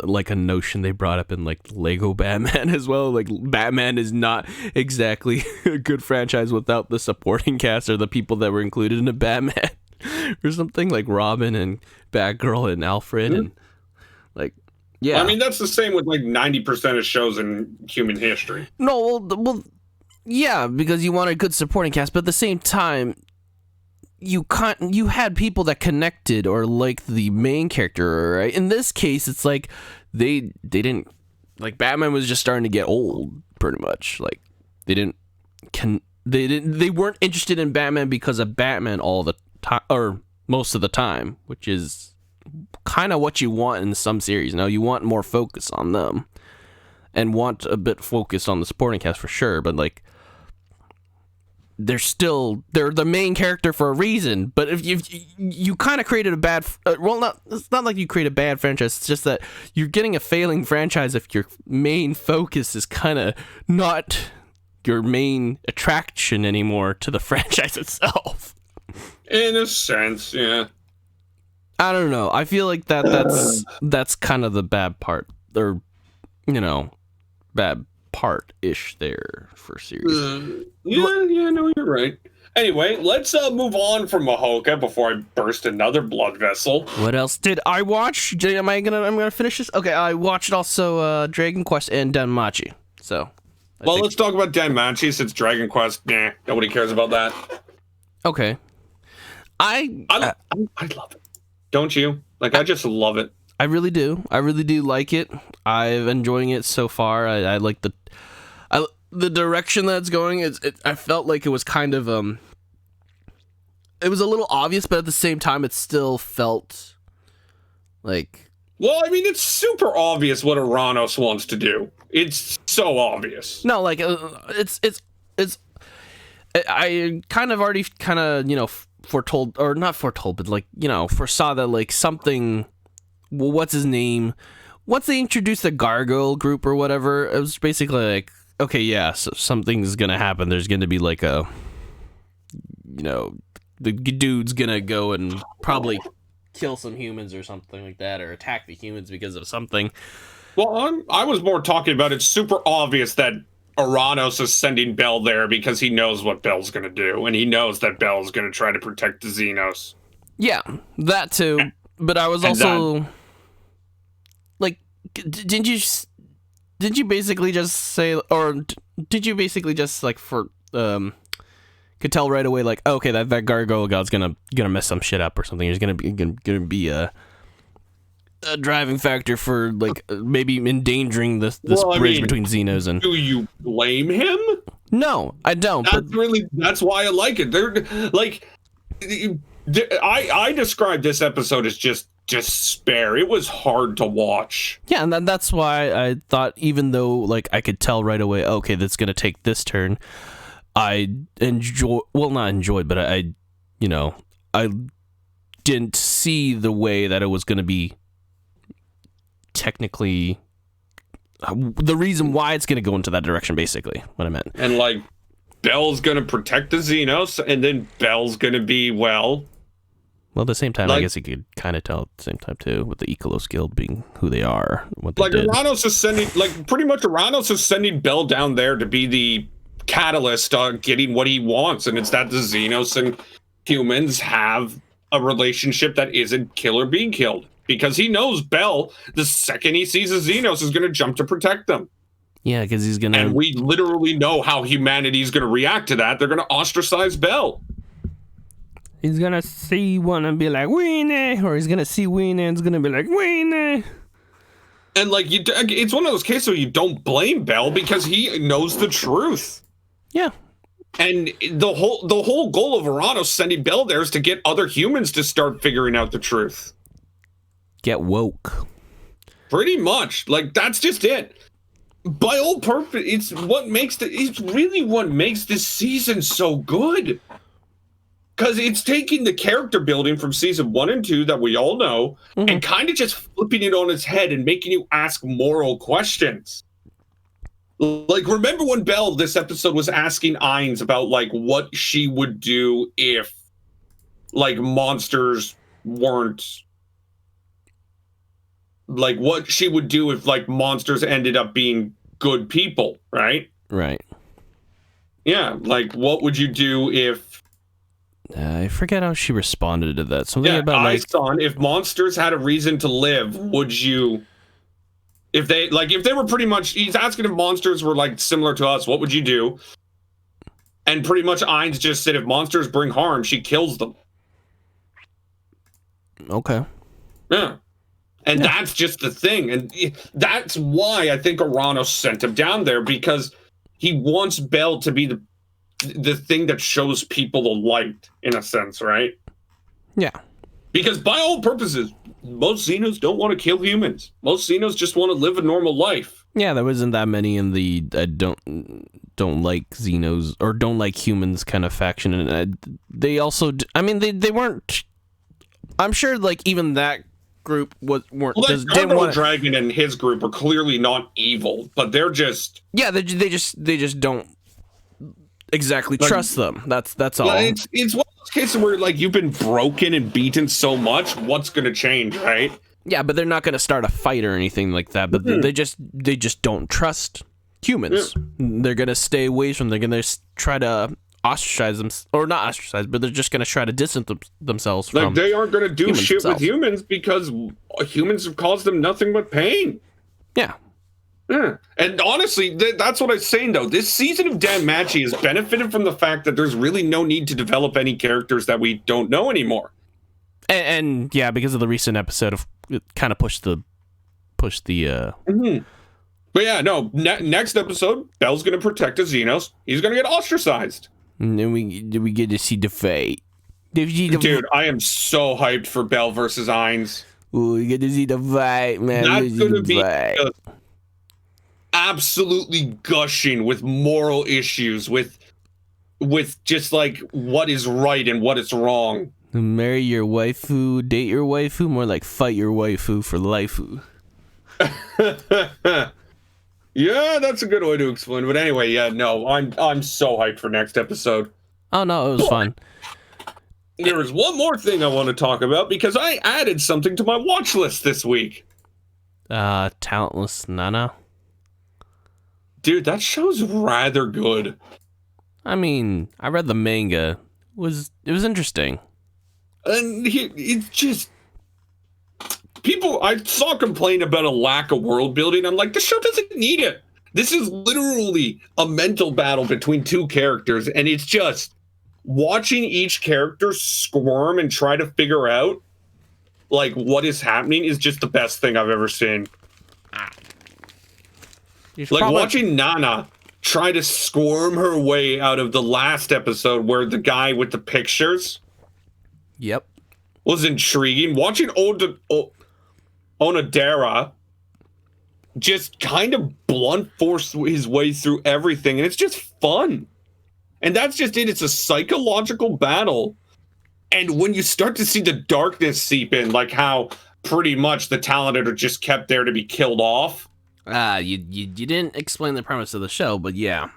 [SPEAKER 2] like a notion they brought up in like Lego Batman as well? Like, Batman is not exactly a good franchise without the supporting cast or the people that were included in a Batman or something, like Robin and Batgirl and Alfred and like, yeah.
[SPEAKER 1] I mean, that's the same with like 90% of shows in human history.
[SPEAKER 2] No, well, yeah, because you want a good supporting cast, but at the same time, you had people that connected or like the main character, right? In this case, it's like they didn't, like, Batman was just starting to get old, pretty much. Like, they weren't interested in Batman because of Batman all the time, or most of the time, which is kind of what you want in some series. Now, you want more focus on them and want a bit focused on the supporting cast for sure, but like, they're the main character for a reason. But if you kind of created a bad, it's not like you create a bad franchise. It's just that you're getting a failing franchise if your main focus is kind of not your main attraction anymore to the franchise itself.
[SPEAKER 1] In a sense, yeah.
[SPEAKER 2] I don't know. I feel like that's kind of the bad part, or bad part-ish there for series.
[SPEAKER 1] No, you're right. Anyway, let's move on from Mahoka before I burst another blood vessel.
[SPEAKER 2] What else did I watch? I'm gonna finish this. Okay, I watched also Dragon Quest and Danmachi. So,
[SPEAKER 1] let's talk about Danmachi since Dragon Quest. Nobody cares about that.
[SPEAKER 2] Okay, I
[SPEAKER 1] love it. Don't you? Like, I just love it.
[SPEAKER 2] I really do. I really do like it. I'm enjoying it so far. I like the direction that it's going. I felt like it was kind of it was a little obvious, but at the same time, it still felt like.
[SPEAKER 1] Well, I mean, it's super obvious what Uranos wants to do. It's so obvious.
[SPEAKER 2] No, like it's. I kind of already foretold, or not foretold, but like foresaw that like something what's his name? Once they introduced the gargoyle group or whatever, it was basically like, okay, yeah, so something's gonna happen. There's gonna be like a, the dude's gonna go and probably kill some humans or something like that, or attack the humans because of something.
[SPEAKER 1] Well, I was more talking about it's super obvious that Uranus is sending Bell there because he knows what Bell's going to do, and he knows that Bell's going to try to protect the Xenos.
[SPEAKER 2] Yeah, that too. But I was also like, didn't you basically just say, or did you basically just like could tell right away like, okay, that gargoyle god's gonna mess some shit up or something. There's gonna be a driving factor for like maybe endangering this bridge between Xenos and.
[SPEAKER 1] Do you blame him?
[SPEAKER 2] No, I don't.
[SPEAKER 1] That's why I like it. They're like, I described this episode as just despair. It was hard to watch.
[SPEAKER 2] Yeah, and that's why I thought, even though like I could tell right away, okay, that's gonna take this turn. I not enjoyed, but I didn't see the way that it was gonna be. Technically, the reason why it's going to go into that direction, basically, what I meant.
[SPEAKER 1] And like, Bell's going to protect the Xenos, and then Bell's going to be
[SPEAKER 2] Well, at the same time, I guess you could kind of tell at the same time too, with the Ecolos Guild being who they are, what they did.
[SPEAKER 1] Uranus is sending, pretty much Uranus is sending Bell down there to be the catalyst on getting what he wants, and it's that the Xenos and humans have a relationship that isn't kill or being killed. Because he knows Bell, the second he sees a Xenos, is going to jump to protect them.
[SPEAKER 2] Yeah, because he's going to...
[SPEAKER 1] And we literally know how humanity's going to react to that. They're going to ostracize Bell.
[SPEAKER 2] He's going to see one and be like, Weenie! Or he's going to see Weenie and it's going to be like, Weenie!
[SPEAKER 1] And, like, it's one of those cases where you don't blame Bell because he knows the truth.
[SPEAKER 2] Yeah.
[SPEAKER 1] And the whole goal of Uranus sending Bell there is to get other humans to start figuring out the truth.
[SPEAKER 2] Get woke.
[SPEAKER 1] Pretty much. Like, that's just it. By all purpose, it's really what makes this season so good. Because it's taking the character building from season 1 and 2 that we all know, and kind of just flipping it on its head and making you ask moral questions. Like, remember when Belle, this episode, was asking Ainz about, like, what she would do if, like, monsters weren't... Like, what she would do if, like, monsters ended up being good people, right?
[SPEAKER 2] Right.
[SPEAKER 1] Yeah, like, what would you do if...
[SPEAKER 2] I forget how she responded to that. Something about, like...
[SPEAKER 1] Son, if monsters had a reason to live, would you... If they were pretty much... He's asking if monsters were, like, similar to us, what would you do? And pretty much Ainz just said if monsters bring harm, she kills them.
[SPEAKER 2] Okay.
[SPEAKER 1] Yeah. And that's just the thing. And that's why I think Uranus sent him down there, because he wants Bell to be the thing that shows people the light, in a sense, right?
[SPEAKER 2] Yeah.
[SPEAKER 1] Because by all purposes, most Xenos don't want to kill humans. Most Xenos just want to live a normal life.
[SPEAKER 2] Yeah, there wasn't that many in the don't like Xenos or don't like humans kind of faction. And they also, they weren't... I'm sure, like, even that group weren't.
[SPEAKER 1] Well, that Dragon and his group are clearly not evil, but they're just...
[SPEAKER 2] Yeah, they just don't exactly trust them. That's all.
[SPEAKER 1] It's one of those cases where, like, you've been broken and beaten so much, what's going to change, right?
[SPEAKER 2] Yeah, but they're not going to start a fight or anything like that. But they just don't trust humans. Yeah. They're going to stay away from them. They're going to try to ostracize them, or not ostracize, but they're just going to try to distance themselves from.
[SPEAKER 1] Like, they aren't going to do shit with humans because humans have caused them nothing but pain.
[SPEAKER 2] Yeah.
[SPEAKER 1] Yeah. And honestly, that's what I'm saying, though. This season of Danmachi has benefited from the fact that there's really no need to develop any characters that we don't know anymore.
[SPEAKER 2] And yeah, because of the recent episode, it kind of pushed the.
[SPEAKER 1] But yeah, no. Next episode, Bell's going to protect the Xenos. He's going to get ostracized.
[SPEAKER 2] And then we get to see the fight.
[SPEAKER 1] Dude, I am so hyped for Bell versus Ainz.
[SPEAKER 2] Ooh, we get to see the fight, man.
[SPEAKER 1] That's going to be just absolutely gushing with moral issues, with just like what is right and what is wrong.
[SPEAKER 2] Marry your waifu, date your waifu, more like fight your waifu for lifeu.
[SPEAKER 1] Yeah, that's a good way to explain. But anyway, yeah, no, I'm so hyped for next episode.
[SPEAKER 2] Oh no, it was fun.
[SPEAKER 1] There is one more thing I want to talk about because I added something to my watch list this week.
[SPEAKER 2] Talentless Nana.
[SPEAKER 1] Dude, that show's rather good.
[SPEAKER 2] I mean, I read the manga. It was interesting.
[SPEAKER 1] And it's just people. I saw complain about a lack of world building. I'm like, the show doesn't need it. This is literally a mental battle between two characters, and it's just watching each character squirm and try to figure out like what is happening is just the best thing I've ever seen. Like watching Nana try to squirm her way out of the last episode where the guy with the pictures was intriguing. Watching Onodera just kind of blunt force his way through everything, and it's just fun. And that's just it. It's a psychological battle. And when you start to see the darkness seep in, like how pretty much the talented are just kept there to be killed off.
[SPEAKER 2] You didn't explain the premise of the show, but yeah.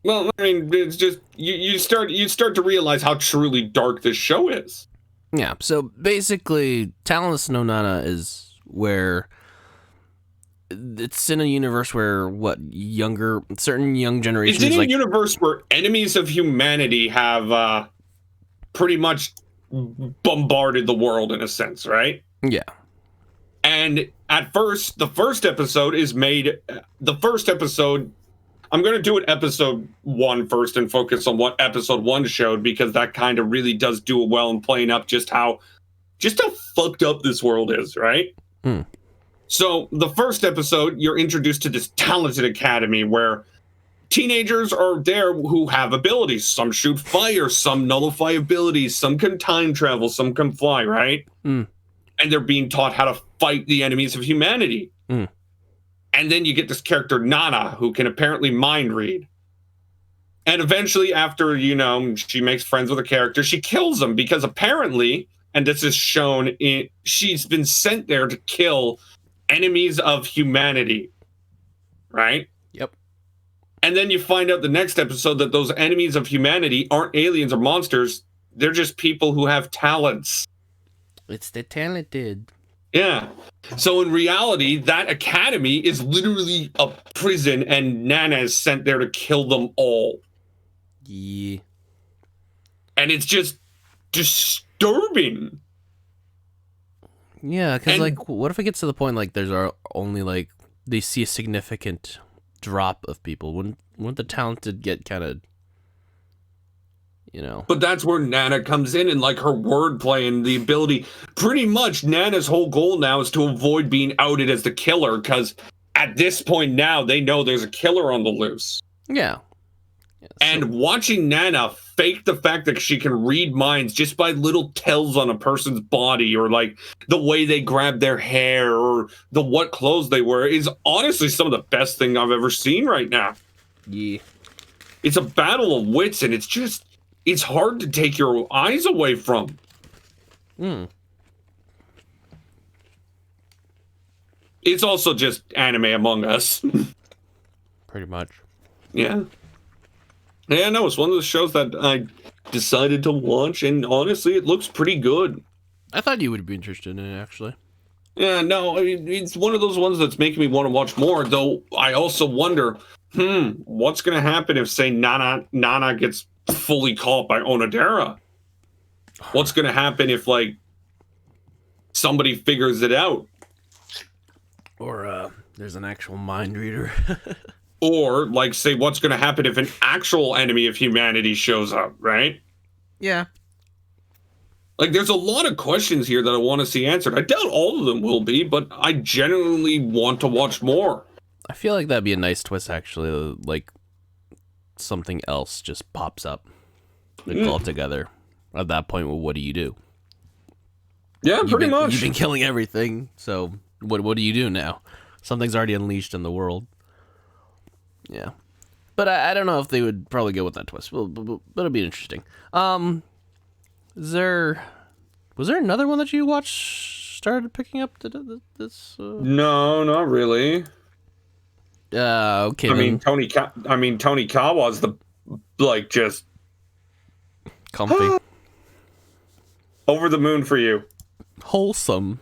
[SPEAKER 1] Well, I mean, it's just you start to realize how truly dark this show is.
[SPEAKER 2] Yeah. So basically, Talentless no Nana is where it's in a universe where certain young generations.
[SPEAKER 1] It's in a universe where enemies of humanity have pretty much bombarded the world in a sense, right?
[SPEAKER 2] Yeah.
[SPEAKER 1] And at first, the first episode, I'm going to do it episode 1 first and focus on what episode 1 showed, because that kind of really does do it well in playing up just how fucked up this world is, right? So the first episode, you're introduced to this talented academy where teenagers are there who have abilities. Some shoot fire, some nullify abilities, some can time travel, some can fly, right? And they're being taught how to fight the enemies of humanity. And then you get this character, Nana, who can apparently mind read. And eventually, after, she makes friends with a character, she kills him because apparently, and this is shown she's been sent there to kill enemies of humanity. Right?
[SPEAKER 2] Yep.
[SPEAKER 1] And then you find out the next episode that those enemies of humanity aren't aliens or monsters. They're just people who have talents.
[SPEAKER 2] It's the talented.
[SPEAKER 1] Yeah. So in reality, that academy is literally a prison, and Nana is sent there to kill them all.
[SPEAKER 2] Yeah.
[SPEAKER 1] And it's just disturbing.
[SPEAKER 2] Yeah, because, what if it gets to the point, there's only, they see a significant drop of people? Wouldn't the talented get kind of...
[SPEAKER 1] But that's where Nana comes in, and her wordplay and the ability. Pretty much Nana's whole goal now is to avoid being outed as the killer, because at this point now they know there's a killer on the loose.
[SPEAKER 2] Yeah.
[SPEAKER 1] And watching Nana fake the fact that she can read minds just by little tells on a person's body, or the way they grab their hair, or what clothes they wear, is honestly some of the best thing I've ever seen right now.
[SPEAKER 2] Yeah.
[SPEAKER 1] It's a battle of wits, and it's hard to take your eyes away from. It's also just anime Among Us.
[SPEAKER 2] Pretty much.
[SPEAKER 1] Yeah. Yeah, no, it's one of the shows that I decided to watch, and honestly, it looks pretty good.
[SPEAKER 2] I thought you would be interested in it, actually.
[SPEAKER 1] Yeah, no, I mean, it's one of those ones that's making me want to watch more, though I also wonder, what's going to happen if, say, Nana gets fully caught by Onodera? What's going to happen if somebody figures it out?
[SPEAKER 2] Or there's an actual mind reader.
[SPEAKER 1] Or say what's going to happen if an actual enemy of humanity shows up, right?
[SPEAKER 2] Yeah.
[SPEAKER 1] There's a lot of questions here that I want to see answered. I doubt all of them will be, but I genuinely want to watch more.
[SPEAKER 2] I feel like that'd be a nice twist, actually. Something else just pops up all together. At that point, well, what do you do?
[SPEAKER 1] Yeah, pretty much.
[SPEAKER 2] You've been killing everything, so what do you do now? Something's already unleashed in the world. Yeah. But I don't know if they would probably go with that twist. But it'll be interesting. Was there another one that you watched started picking up this?
[SPEAKER 1] No, not really.
[SPEAKER 2] Okay.
[SPEAKER 1] I mean, Tony Kawa's the just
[SPEAKER 2] comfy,
[SPEAKER 1] over the moon for you.
[SPEAKER 2] wholesome.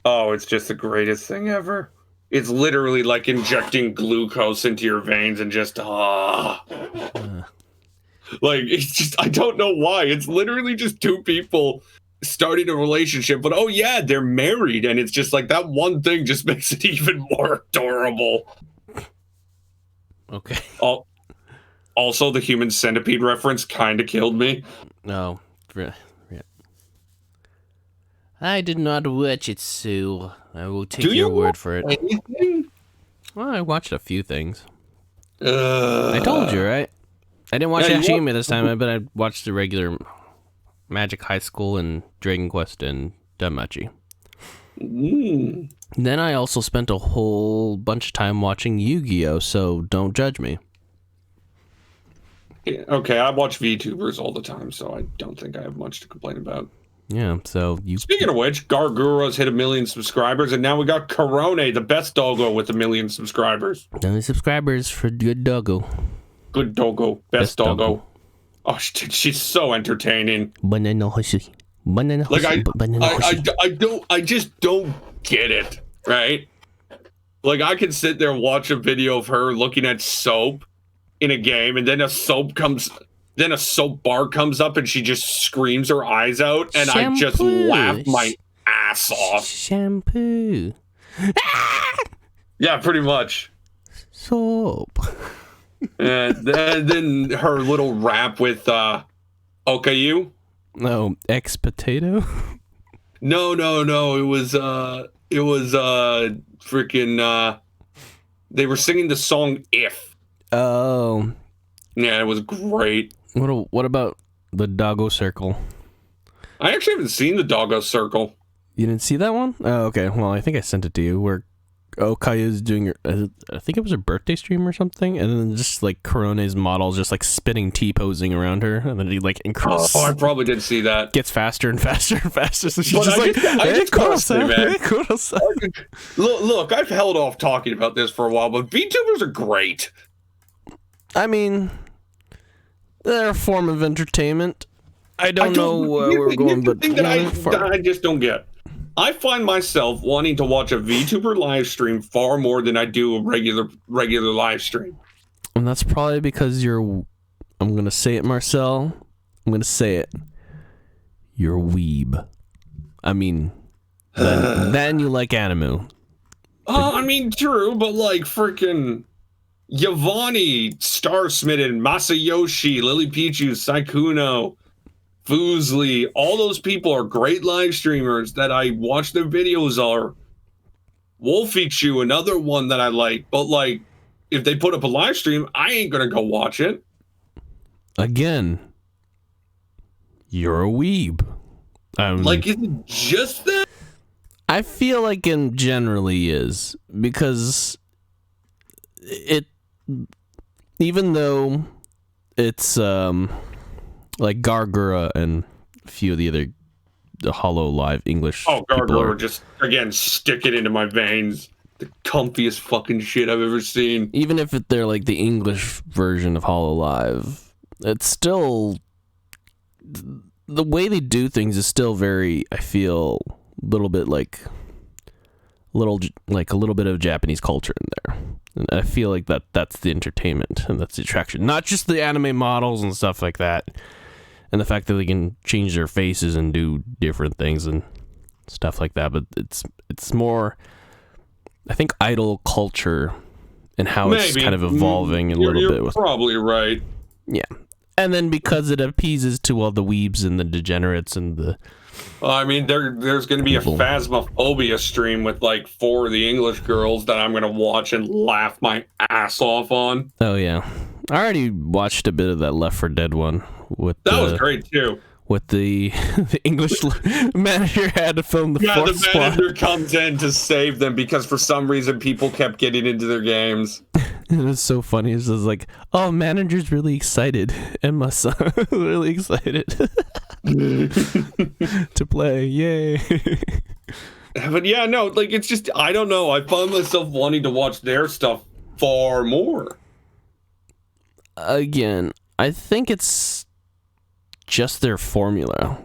[SPEAKER 1] Oh, it's just the greatest thing ever. It's literally like injecting glucose into your veins and just like, it's just, I don't know why. It's literally just two people starting a relationship, but oh yeah, they're married, and it's just like that one thing just makes it even more adorable.
[SPEAKER 2] Okay.
[SPEAKER 1] Also, the human centipede reference kind of killed me.
[SPEAKER 2] No. Yeah. I did not watch it, so I will take your word for it.
[SPEAKER 1] Anything?
[SPEAKER 2] Well, I watched a few things. I told you, right? I didn't watch Hashime this time, but I watched the regular Magic High School and Dragon Quest and Danmachi. Then I also spent a whole bunch of time watching Yu-Gi-Oh, so don't judge me.
[SPEAKER 1] Okay, I watch VTubers all the time, so I don't think I have much to complain about.
[SPEAKER 2] Yeah, so you...
[SPEAKER 1] Speaking of which, Garguro's hit 1 million subscribers, and now we got Corone, the best doggo with 1 million subscribers.
[SPEAKER 2] Only subscribers for good doggo.
[SPEAKER 1] Good doggo. Best doggo. Oh, she's so entertaining.
[SPEAKER 2] Banana Hoshi. Banana Hoshi.
[SPEAKER 1] I just don't get it, right? Like, I can sit there and watch a video of her looking at soap in a game, and then a soap bar comes up and she just screams her eyes out, and
[SPEAKER 2] Shampoo.
[SPEAKER 1] I just laugh my ass off.
[SPEAKER 2] Shampoo.
[SPEAKER 1] Yeah, pretty much.
[SPEAKER 2] Soap.
[SPEAKER 1] And then her little rap with Okayu.
[SPEAKER 2] No, ex-potato?
[SPEAKER 1] No. It was freaking they were singing the song If.
[SPEAKER 2] Oh.
[SPEAKER 1] Yeah, it was great.
[SPEAKER 2] What about the Doggo Circle?
[SPEAKER 1] I actually haven't seen the Doggo Circle.
[SPEAKER 2] You didn't see that one? Oh, okay. Well, I think I sent it to you, where Okayu's doing her, I think it was her birthday stream or something, and then just like Corone's model just like spinning T-posing around her, and then he like increases.
[SPEAKER 1] Oh, I probably did see that.
[SPEAKER 2] Gets faster and faster and faster, so she's
[SPEAKER 1] But
[SPEAKER 2] just
[SPEAKER 1] I just gotta say, man.
[SPEAKER 2] kudos.
[SPEAKER 1] Look, I've held off talking about this for a while, but VTubers are great.
[SPEAKER 2] I mean, they're a form of entertainment. I don't know where we're going, but
[SPEAKER 1] the thing that I just don't get. I find myself wanting to watch a VTuber live stream far more than I do a regular live stream.
[SPEAKER 2] And that's probably because I'm going to say it, Marcel. I'm going to say it. You're a weeb. I mean, then you like anime.
[SPEAKER 1] I mean, true, but like freaking Yavani, Starsmitten, Masayoshi, Lily Pichu, Saikuno, Foosley, all those people are great live streamers that I watch their videos are. Wolfichu, another one that I like, but like, if they put up a live stream, I ain't gonna go watch it.
[SPEAKER 2] Again, you're a weeb.
[SPEAKER 1] Like, is it just that?
[SPEAKER 2] I feel like it generally is, because it, even though it's like Gargura and a few of the Hollow Live English.
[SPEAKER 1] Oh, Gargura, just again stick it into my veins. The comfiest fucking shit I've ever seen.
[SPEAKER 2] Even if they're like the English version of Hollow Live, it's still, the way they do things is still very, I feel, a little bit like a little bit of Japanese culture in there. And I feel like that's the entertainment and that's the attraction. Not just the anime models and stuff like that. And the fact that they can change their faces and do different things and stuff like that. But it's more, I think, idol culture and how it's kind of evolving a little bit.
[SPEAKER 1] You're probably right.
[SPEAKER 2] Yeah. And then because it appeases to all the weebs and the degenerates and the...
[SPEAKER 1] I mean, there's going to be a Phasmophobia stream with like 4 of the English girls that I'm going to watch and laugh my ass off on.
[SPEAKER 2] Oh, yeah. I already watched a bit of that Left 4 Dead one.
[SPEAKER 1] That was great, too.
[SPEAKER 2] With the English manager had to film the fourth spot.
[SPEAKER 1] The manager comes in to save them because for some reason people kept getting into their games.
[SPEAKER 2] And it's so funny. It's just like, oh, manager's really excited. And my son really excited to play. Yay.
[SPEAKER 1] But yeah, no, like, it's just, I don't know. I find myself wanting to watch their stuff far more.
[SPEAKER 2] Again, I think it's just their formula.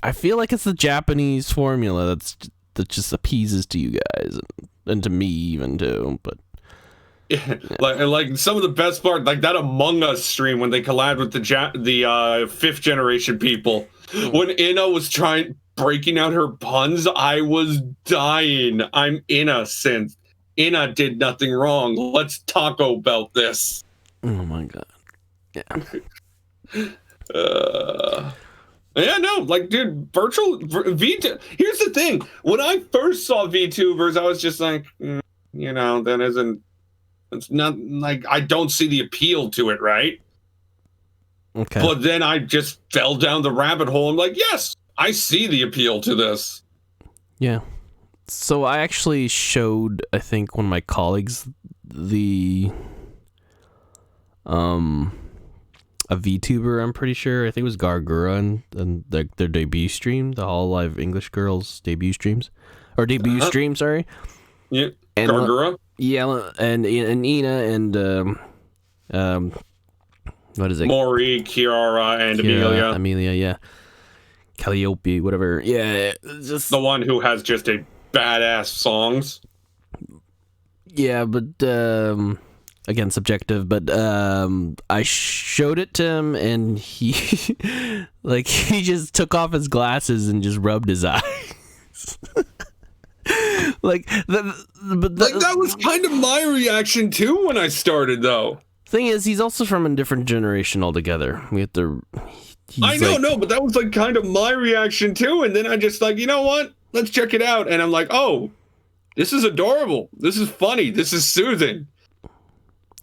[SPEAKER 2] I feel like it's the Japanese formula that just appeases to you guys and to me even too, but
[SPEAKER 1] yeah. like some of the best part, like that Among Us stream when they collabed with the fifth generation people. When Ina was breaking out her puns, I was dying. I'm innocent. Ina did nothing wrong. Let's Taco Bell this.
[SPEAKER 2] Oh my god. Yeah.
[SPEAKER 1] Yeah, no, like, dude, VTuber. Here's the thing: when I first saw VTubers, I was just like, that isn't. It's not like I don't see the appeal to it, right?
[SPEAKER 2] Okay.
[SPEAKER 1] But then I just fell down the rabbit hole. I'm like, yes, I see the appeal to this.
[SPEAKER 2] Yeah. So I actually showed, I think, one of my colleagues a VTuber, I'm pretty sure. I think it was Garbage-err and their debut stream, the Hololive English Girls debut streams. Or debut stream, sorry.
[SPEAKER 1] Yeah,
[SPEAKER 2] and
[SPEAKER 1] Garbage-err?
[SPEAKER 2] Yeah, and Ina and what is it?
[SPEAKER 1] Maury, Kiara, and Amelia.
[SPEAKER 2] Yeah. Calliope, whatever. Yeah, just
[SPEAKER 1] the one who has just a badass songs.
[SPEAKER 2] Yeah, but again, subjective. But I showed it to him, and he he just took off his glasses and just rubbed his eyes.
[SPEAKER 1] That was kind of my reaction too when I started, though.
[SPEAKER 2] Thing is, he's also from a different generation altogether. We have to.
[SPEAKER 1] I know, but that was like kind of my reaction too. And then I just like, you know what? Let's check it out. And I'm like, oh, this is adorable. This is funny. This is soothing.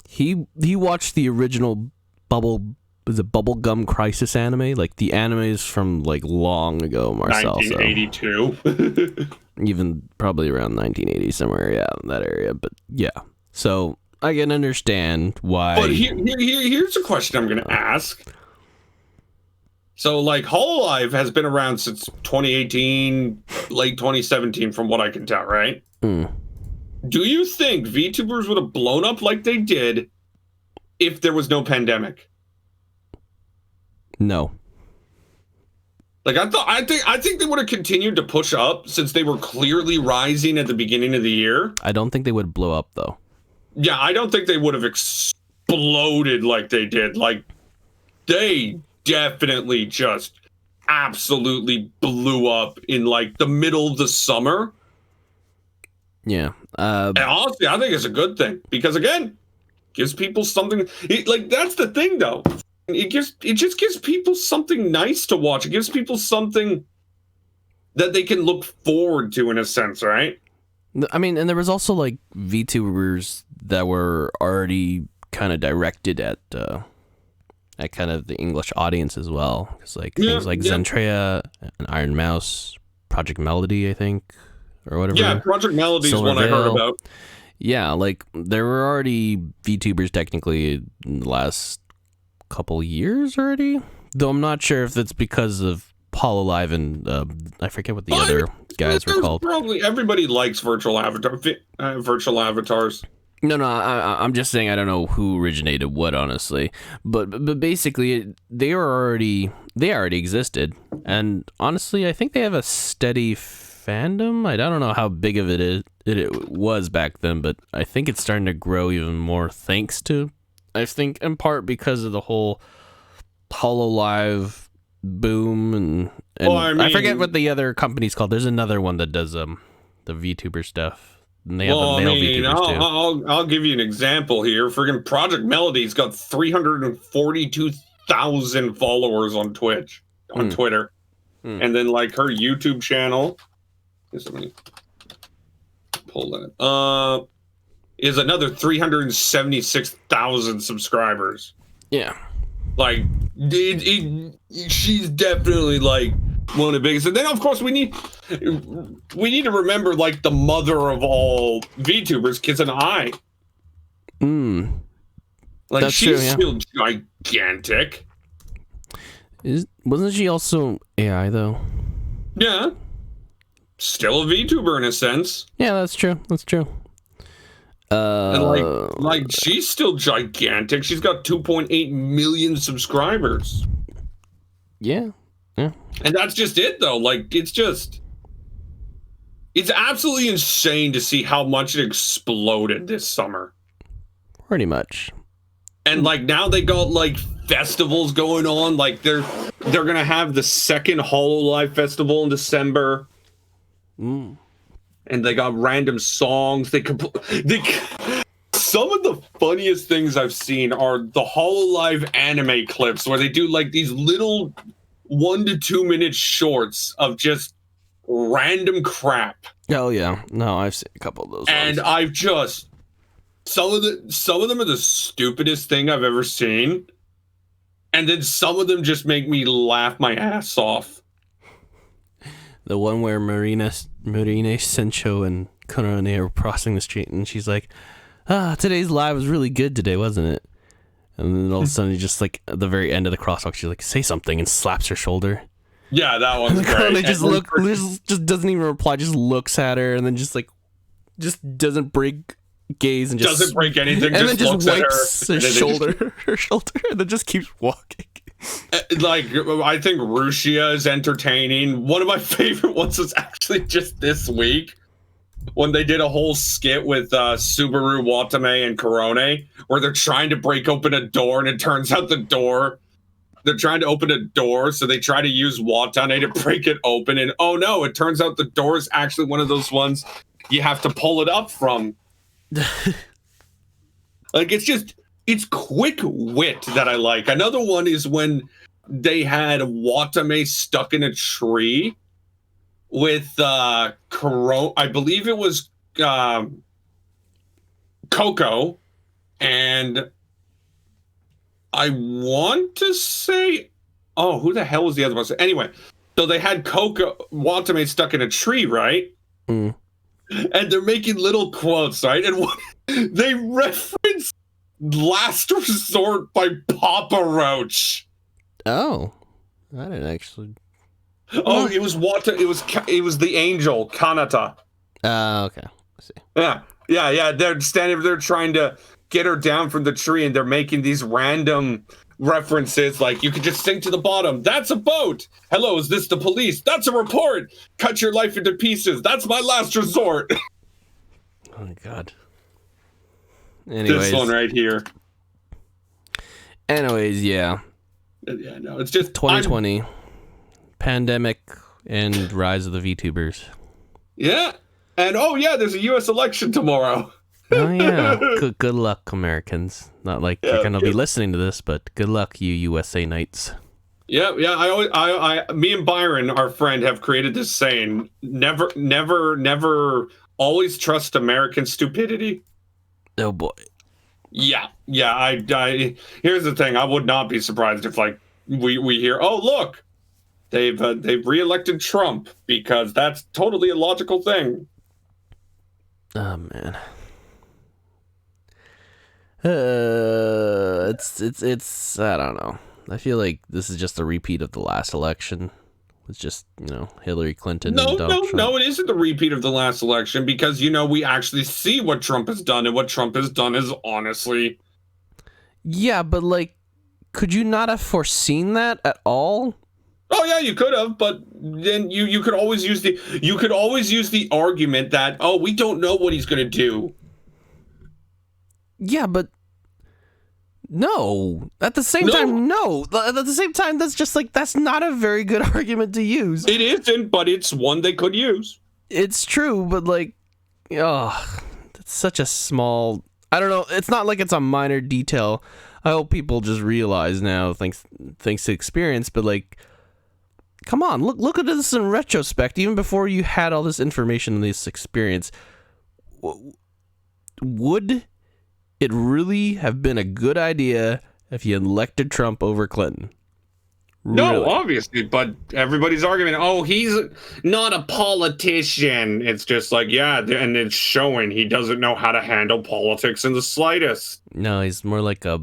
[SPEAKER 2] He watched the original Bubblegum Crisis anime, like the animes from like long ago, Marcel.
[SPEAKER 1] 1982.
[SPEAKER 2] Even probably around 1980 somewhere, yeah, in that area. But yeah, so I can understand why.
[SPEAKER 1] But here's a question I'm going to ask. So, like, Hololive has been around since 2018, late 2017, from what I can tell, right?
[SPEAKER 2] Mm.
[SPEAKER 1] Do you think VTubers would have blown up like they did if there was no pandemic?
[SPEAKER 2] No.
[SPEAKER 1] Like, I think they would have continued to push up since they were clearly rising at the beginning of the year.
[SPEAKER 2] I don't think they would blow up, though.
[SPEAKER 1] Yeah, I don't think they would have exploded like they did. Like, they definitely just absolutely blew up in like the middle of the summer.
[SPEAKER 2] Yeah.
[SPEAKER 1] And honestly, I think it's a good thing because again, gives people something. Like that's the thing, though. It just gives people something nice to watch. It gives people something that they can look forward to in a sense, right?
[SPEAKER 2] I mean, and there was also like VTubers that were already kind of directed at kind of the English audience as well. Because like things like Zentrea and Iron Mouse, Project Melody, I think, or whatever.
[SPEAKER 1] Yeah, Project Melody is one I heard about.
[SPEAKER 2] Yeah, like there were already VTubers technically in the last couple years already. Though I'm not sure if it's because of Hololive and I forget what the other guys were called.
[SPEAKER 1] Probably everybody likes virtual avatars.
[SPEAKER 2] No, I'm just saying I don't know who originated what, honestly. But basically, they already existed, and honestly, I think they have a steady fandom. I don't know how big of it was back then, but I think it's starting to grow even more thanks to, I think, in part because of the whole Hololive boom and well, I forget what the other company's called. There's another one that does the VTuber stuff. And they have the male VTubers too.
[SPEAKER 1] I'll give you an example here. Friggin' Project Melody's got 342,000 followers on Twitch, on Twitter. And then like her YouTube channel, let me pull that is another 376,000 subscribers.
[SPEAKER 2] Yeah.
[SPEAKER 1] Like she's definitely like One of the biggest. And then, of course, we need to remember, like, the mother of all VTubers, Kids and I. Like,
[SPEAKER 2] That's
[SPEAKER 1] she's
[SPEAKER 2] true, yeah.
[SPEAKER 1] still gigantic.
[SPEAKER 2] Wasn't she also AI, though?
[SPEAKER 1] Yeah. Still a VTuber in a sense.
[SPEAKER 2] Yeah, that's true. That's true.
[SPEAKER 1] And like she's still gigantic. She's got 2.8 million subscribers.
[SPEAKER 2] Yeah. Yeah.
[SPEAKER 1] And that's just it, though. Like, it's absolutely insane to see how much it exploded this summer.
[SPEAKER 2] Pretty much.
[SPEAKER 1] And like now they got like festivals going on. Like they're gonna have the second Hololive festival in December. And they got random songs. Some of the funniest things I've seen are the Hololive anime clips where they do like these little 1 to 2 minute shorts of just random crap.
[SPEAKER 2] Oh yeah, no, I've seen a couple of those.
[SPEAKER 1] And
[SPEAKER 2] ones.
[SPEAKER 1] I've just some of them are the stupidest thing I've ever seen, and then some of them just make me laugh my ass off.
[SPEAKER 2] The one where Marina, Sencho, and Konone are crossing the street, and she's like, today's live was really good today, wasn't it? And then all of a sudden, just like at the very end of the crosswalk, she's like, say something, and slaps her shoulder.
[SPEAKER 1] Yeah, that one's great.
[SPEAKER 2] Konone just doesn't even reply, just looks at her, and then just doesn't break gaze and just
[SPEAKER 1] doesn't break anything,
[SPEAKER 2] and
[SPEAKER 1] just
[SPEAKER 2] then
[SPEAKER 1] looks
[SPEAKER 2] wipes
[SPEAKER 1] at
[SPEAKER 2] her shoulder, and then just keeps walking.
[SPEAKER 1] Like, I think Rushia is entertaining. One of my favorite ones was actually just this week when they did a whole skit with Subaru, Watame, and Korone, where they're trying to break open a door, and it turns out they're trying to open a door, so they try to use Watane to break it open, and oh no, it turns out the door is actually one of those ones you have to pull it up from. Like, it's quick wit that I like. Another one is when they had Watame stuck in a tree with I believe it was Coco, and I want to say, oh, who the hell was the other one? Anyway, so they had Watame stuck in a tree, right?
[SPEAKER 2] Mm.
[SPEAKER 1] And they're making little quotes, right? And they reference Last Resort by Papa Roach.
[SPEAKER 2] Oh, I didn't actually.
[SPEAKER 1] Oh, it was it was the angel Kanata.
[SPEAKER 2] Okay. I see.
[SPEAKER 1] Yeah. They're standing there trying to get her down from the tree, and they're making these random references like, you could just sink to the bottom. That's a boat. Hello, is this the police? That's a report. Cut your life into pieces. That's my last resort.
[SPEAKER 2] Oh my god. Anyways.
[SPEAKER 1] This one right here.
[SPEAKER 2] Anyways, yeah.
[SPEAKER 1] Yeah, no, it's just
[SPEAKER 2] 2020, pandemic, and rise of the VTubers.
[SPEAKER 1] Yeah, and oh yeah, there's a U.S. election tomorrow.
[SPEAKER 2] Oh yeah, good luck, Americans. Not like you're gonna be listening to this, but good luck, you USA Knights.
[SPEAKER 1] Yeah. Me and Byron, our friend, have created this saying: never, always trust American stupidity.
[SPEAKER 2] Oh boy.
[SPEAKER 1] Yeah. I here's the thing: I would not be surprised if like we hear, oh look, they've reelected Trump, because that's totally a logical thing.
[SPEAKER 2] Oh man. It's I don't know. I feel like this is just a repeat of the last election. It's just, Hillary Clinton and Donald Trump.
[SPEAKER 1] No, it isn't a repeat of the last election, because, we actually see what Trump has done, and what Trump has done is honestly...
[SPEAKER 2] Yeah, but, like, could you not have foreseen that at all?
[SPEAKER 1] Oh, yeah, you could have, but then you could always use the argument that, oh, we don't know what he's going to do.
[SPEAKER 2] Yeah, but... No. At the same time, no. At the same time, that's just like, that's not a very good argument to use.
[SPEAKER 1] It isn't, but it's one they could use.
[SPEAKER 2] It's true, but like, that's such a small... I don't know. It's not like it's a minor detail. I hope people just realize now, thanks to experience, but like, come on, look at this in retrospect. Even before you had all this information and this experience, would it really have been a good idea if you elected Trump over Clinton?
[SPEAKER 1] No,
[SPEAKER 2] Really?
[SPEAKER 1] obviously, but everybody's arguing, oh, he's not a politician. It's just like, yeah, and it's showing he doesn't know how to handle politics in the slightest.
[SPEAKER 2] No, he's more like a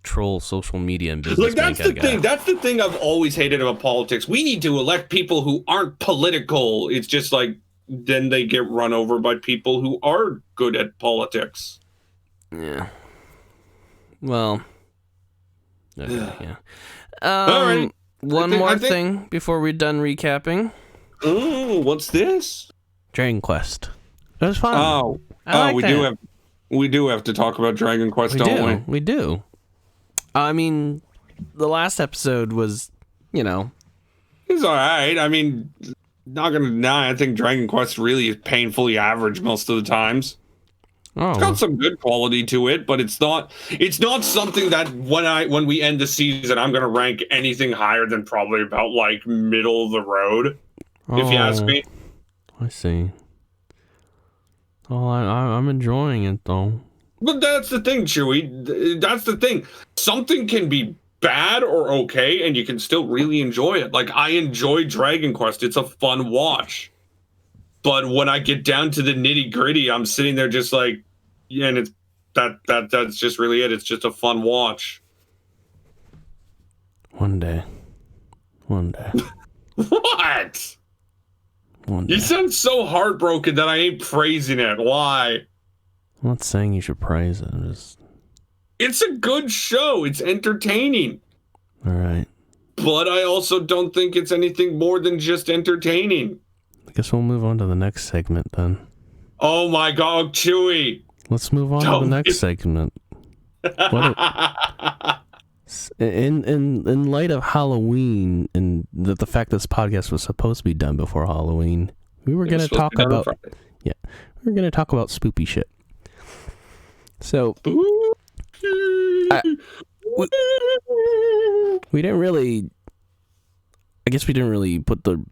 [SPEAKER 2] troll social media and
[SPEAKER 1] Like,
[SPEAKER 2] businessman
[SPEAKER 1] that's the
[SPEAKER 2] kind of
[SPEAKER 1] thing.
[SPEAKER 2] guy.
[SPEAKER 1] That's the thing I've always hated about politics. We need to elect people who aren't political. It's just like, then they get run over by people who are good at politics.
[SPEAKER 2] Yeah. Well. Okay, yeah.
[SPEAKER 1] All right.
[SPEAKER 2] One more thing before we're done recapping.
[SPEAKER 1] Oh, what's this?
[SPEAKER 2] Dragon Quest. It was fun.
[SPEAKER 1] Oh, we do have to talk about Dragon Quest, don't we?
[SPEAKER 2] We do. I mean, the last episode was,
[SPEAKER 1] It's all right. I mean, not gonna deny, I think Dragon Quest really is painfully average most of the times. It's got some good quality to it, but it's not something that when we end the season, I'm gonna rank anything higher than probably about like middle of the road, if you ask me.
[SPEAKER 2] I see. Oh, I'm enjoying it though.
[SPEAKER 1] But that's the thing, Chewy. That's the thing. Something can be bad or okay, and you can still really enjoy it. Like, I enjoy Dragon Quest. It's a fun watch. But when I get down to the nitty gritty, I'm sitting there just like, yeah, and it's that's just really it. It's just a fun watch.
[SPEAKER 2] One day.
[SPEAKER 1] What?
[SPEAKER 2] One day.
[SPEAKER 1] You sound so heartbroken that I ain't praising it. Why?
[SPEAKER 2] I'm not saying you should praise it.
[SPEAKER 1] It's a good show. It's entertaining.
[SPEAKER 2] All right.
[SPEAKER 1] But I also don't think it's anything more than just entertaining.
[SPEAKER 2] I guess we'll move on to the next segment then.
[SPEAKER 1] Oh my God, Chewy.
[SPEAKER 2] Let's move on to the next segment. In light of Halloween and the fact this podcast was supposed to be done before Halloween, we were going to talk about spoopy shit. So we didn't really, I guess we didn't really put the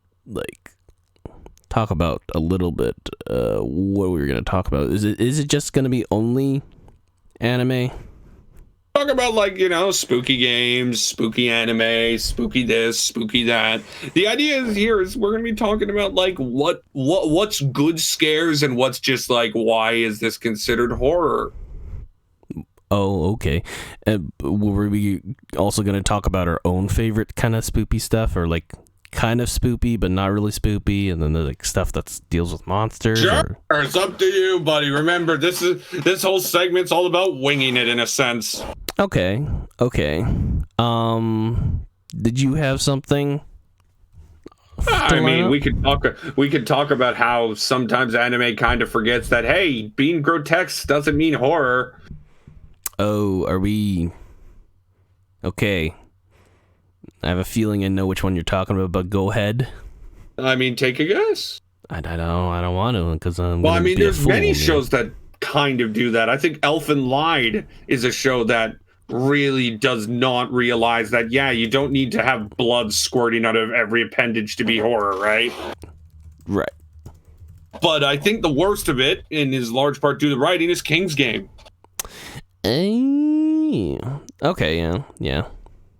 [SPEAKER 2] talk about a little bit what we were going to talk about. Is it just going to be only anime?
[SPEAKER 1] Talk about spooky games, spooky anime, spooky this, spooky that. The idea is we're gonna be talking about what's good scares and what's just why is this considered horror?
[SPEAKER 2] Oh, okay. Were we also gonna talk about our own favorite kind of spoopy stuff, or kind of spoopy but not really spoopy, and then the stuff that deals with monsters?
[SPEAKER 1] Sure, it's up to you, buddy. Remember, this whole segment's all about winging it in a sense.
[SPEAKER 2] Okay. Did you have something?
[SPEAKER 1] I mean, we could talk about how sometimes anime kind of forgets that, hey, being grotesque doesn't mean horror.
[SPEAKER 2] Oh, are we? Okay. I have a feeling I know which one you're talking about, but go ahead.
[SPEAKER 1] I mean, take a guess.
[SPEAKER 2] I don't want to, because I'm.
[SPEAKER 1] Well, I mean, there's many shows that kind of do that. I think Elfen Lied is a show that really does not realize that, yeah, you don't need to have blood squirting out of every appendage to be horror, right?
[SPEAKER 2] Right.
[SPEAKER 1] But I think the worst of it, and is large part due to the writing, is King's Game.
[SPEAKER 2] Okay, yeah.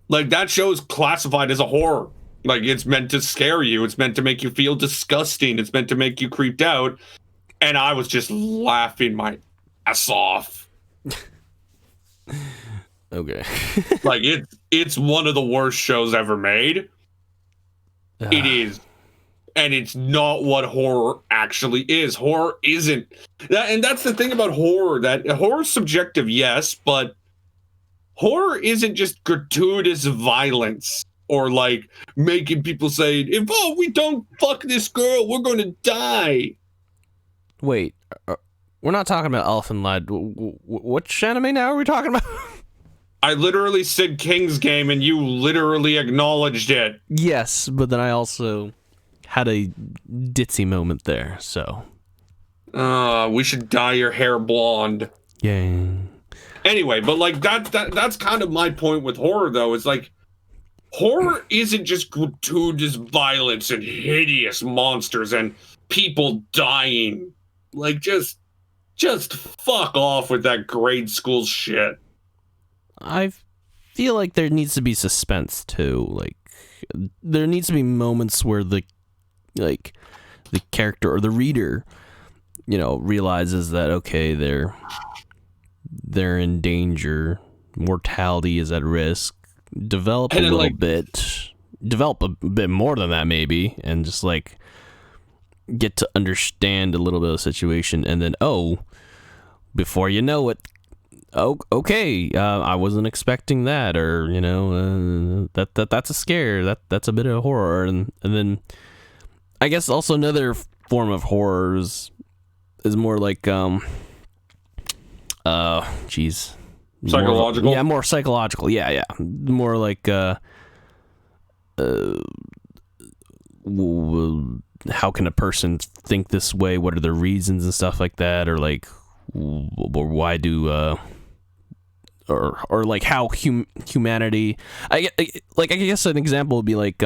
[SPEAKER 1] That show is classified as a horror. It's meant to scare you. It's meant to make you feel disgusting. It's meant to make you creeped out. And I was just laughing my ass off.
[SPEAKER 2] Okay.
[SPEAKER 1] It's one of the worst shows ever made. It is. And it's not what horror actually is. Horror isn't. And that's the thing about horror, that horror's subjective, yes, but horror isn't just gratuitous violence or making people say, if we don't fuck this girl, we're going to die.
[SPEAKER 2] Wait, we're not talking about Elfen Lied. Which anime now are we talking about?
[SPEAKER 1] I literally said King's Game, and you literally acknowledged it.
[SPEAKER 2] Yes, but then I also had a ditzy moment there, so.
[SPEAKER 1] We should dye your hair blonde.
[SPEAKER 2] Yeah.
[SPEAKER 1] Anyway, but that's kind of my point with horror, though. It's horror isn't just gratuitous violence and hideous monsters and people dying. Just fuck off with that grade school shit.
[SPEAKER 2] I feel like there needs to be suspense too. there needs to be moments where the character or the reader, realizes that, okay, they're in danger, mortality is at risk, develop a bit more than that maybe, and just like get to understand a little bit of the situation, and then before you know it, okay, I wasn't expecting that, or that's a scare, that's a bit of horror, and then I guess also another form of horror is more like
[SPEAKER 1] psychological.
[SPEAKER 2] More psychological. Yeah. More like how can a person think this way? What are the reasons and stuff like that? Or like, why do or like how humanity? I guess an example would be like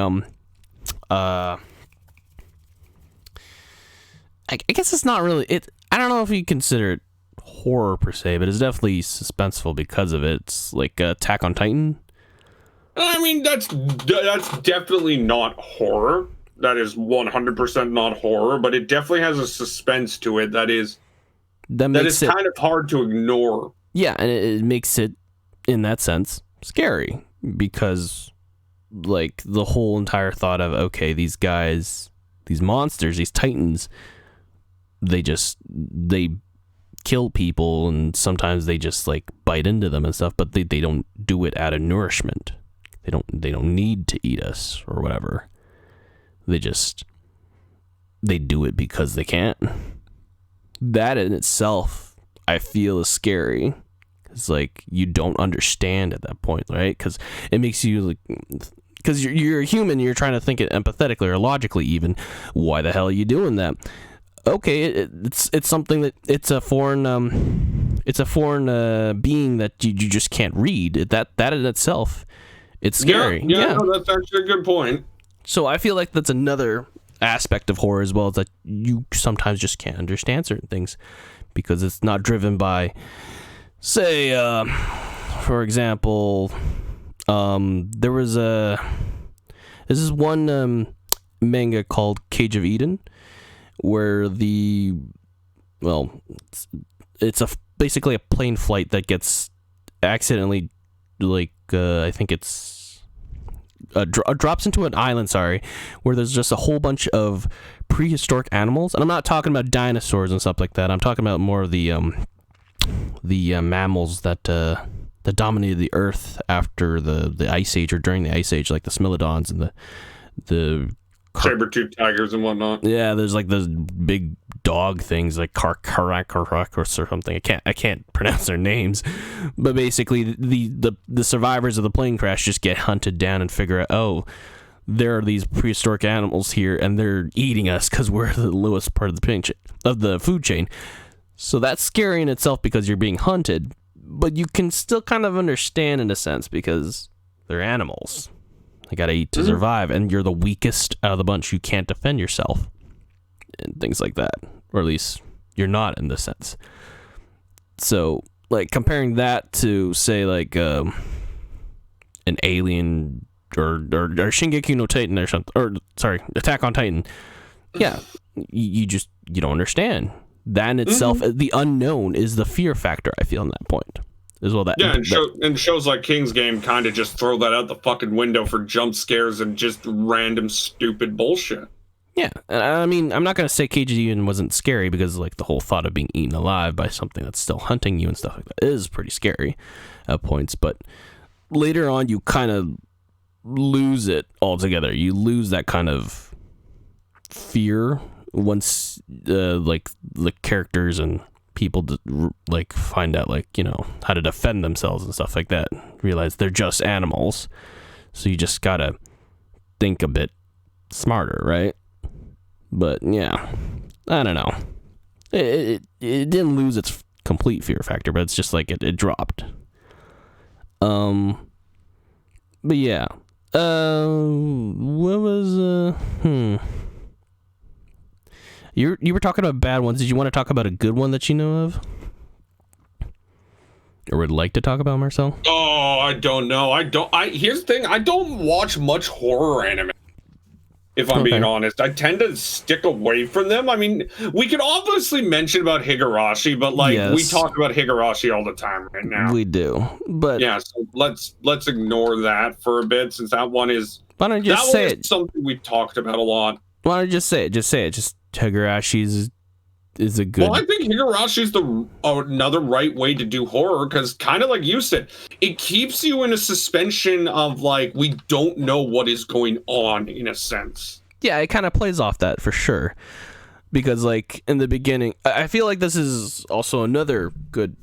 [SPEAKER 2] I guess it's not really it. I don't know if you consider it horror per se, but it's definitely suspenseful because of it. It's like Attack on Titan.
[SPEAKER 1] I mean, that's definitely not horror. That is 100% not horror, but it definitely has a suspense to it that is kind of hard to ignore.
[SPEAKER 2] Yeah, and it makes it, in that sense, scary because, like, the whole entire thought of, okay, these guys, these monsters, these titans, they kill people, and sometimes they just like bite into them and stuff, but they don't do it out of nourishment. They don't need to eat us or whatever. They do it because they can't. That in itself, I feel, is scary. It's like you don't understand at that point, right? Because it makes you like, because you're a human, you're trying to think it empathetically or logically even. Why the hell are you doing that? Okay, it's something that it's a foreign being that you just can't read. That in itself, it's scary.
[SPEAKER 1] Yeah, no, that's actually a good point.
[SPEAKER 2] So I feel like that's another aspect of horror as well, is that you sometimes just can't understand certain things because it's not driven by, say, for example, there was this is one manga called Cage of Eden, where it's basically a plane flight that gets accidentally, like, I think it's drops into an island, where there's just a whole bunch of prehistoric animals, and I'm not talking about dinosaurs and stuff like that. I'm talking about more of the mammals that dominated the Earth after the Ice Age or during the Ice Age, like the Smilodons and the
[SPEAKER 1] saber-toothed tigers and whatnot.
[SPEAKER 2] Yeah, there's like those big dog things like Karak or something. I can't pronounce their names, but basically the survivors of the plane crash just get hunted down and figure out, oh, there are these prehistoric animals here and they're eating us because we're the lowest part of the food chain. So that's scary in itself because you're being hunted, but you can still kind of understand in a sense because they're animals. They gotta eat to survive, and you're the weakest out of the bunch. You can't defend yourself, and things like that. Or at least you're not in this sense. So, like, comparing that to, say, like, an Alien or Shingeki no Titan or something, or, sorry, Attack on Titan. Yeah, you don't understand. That in itself, the unknown is the fear factor, I feel, in that point. As well,
[SPEAKER 1] and shows like King's Game kind of just throw that out the fucking window for jump scares and just random stupid bullshit.
[SPEAKER 2] Yeah, and I mean, I'm not gonna say Cage of Eden wasn't scary because like the whole thought of being eaten alive by something that's still hunting you and stuff like that is pretty scary at points. But later on, you kind of lose it altogether. You lose that kind of fear once, like the characters and people like find out, like, how to defend themselves and stuff like that. Realize they're just animals, so you just gotta think a bit smarter, right? But yeah, I don't know. It didn't lose its complete fear factor, but it's just like it dropped. But yeah. What was You were talking about bad ones. Did you want to talk about a good one that you know of? or would like to talk about, Marcel?
[SPEAKER 1] Oh, I don't know. Here's the thing. I don't watch much horror anime. If I'm being honest, I tend to stick away from them. I mean, we could obviously mention about Higurashi, but like we talk about Higurashi all the time right now.
[SPEAKER 2] We do, but
[SPEAKER 1] yeah. So let's ignore that for a bit, since that one is.
[SPEAKER 2] Why don't you just say it?
[SPEAKER 1] Something we've talked about a lot.
[SPEAKER 2] Why don't you just say it? Just say it. Just Higurashi is a good.
[SPEAKER 1] Well, I think Higurashi is another right way to do horror, because kind of like you said, it keeps you in a suspension of like, we don't know what is going on, in a sense.
[SPEAKER 2] Yeah, it kind of plays off that for sure, because like in the beginning, I feel like this is also another good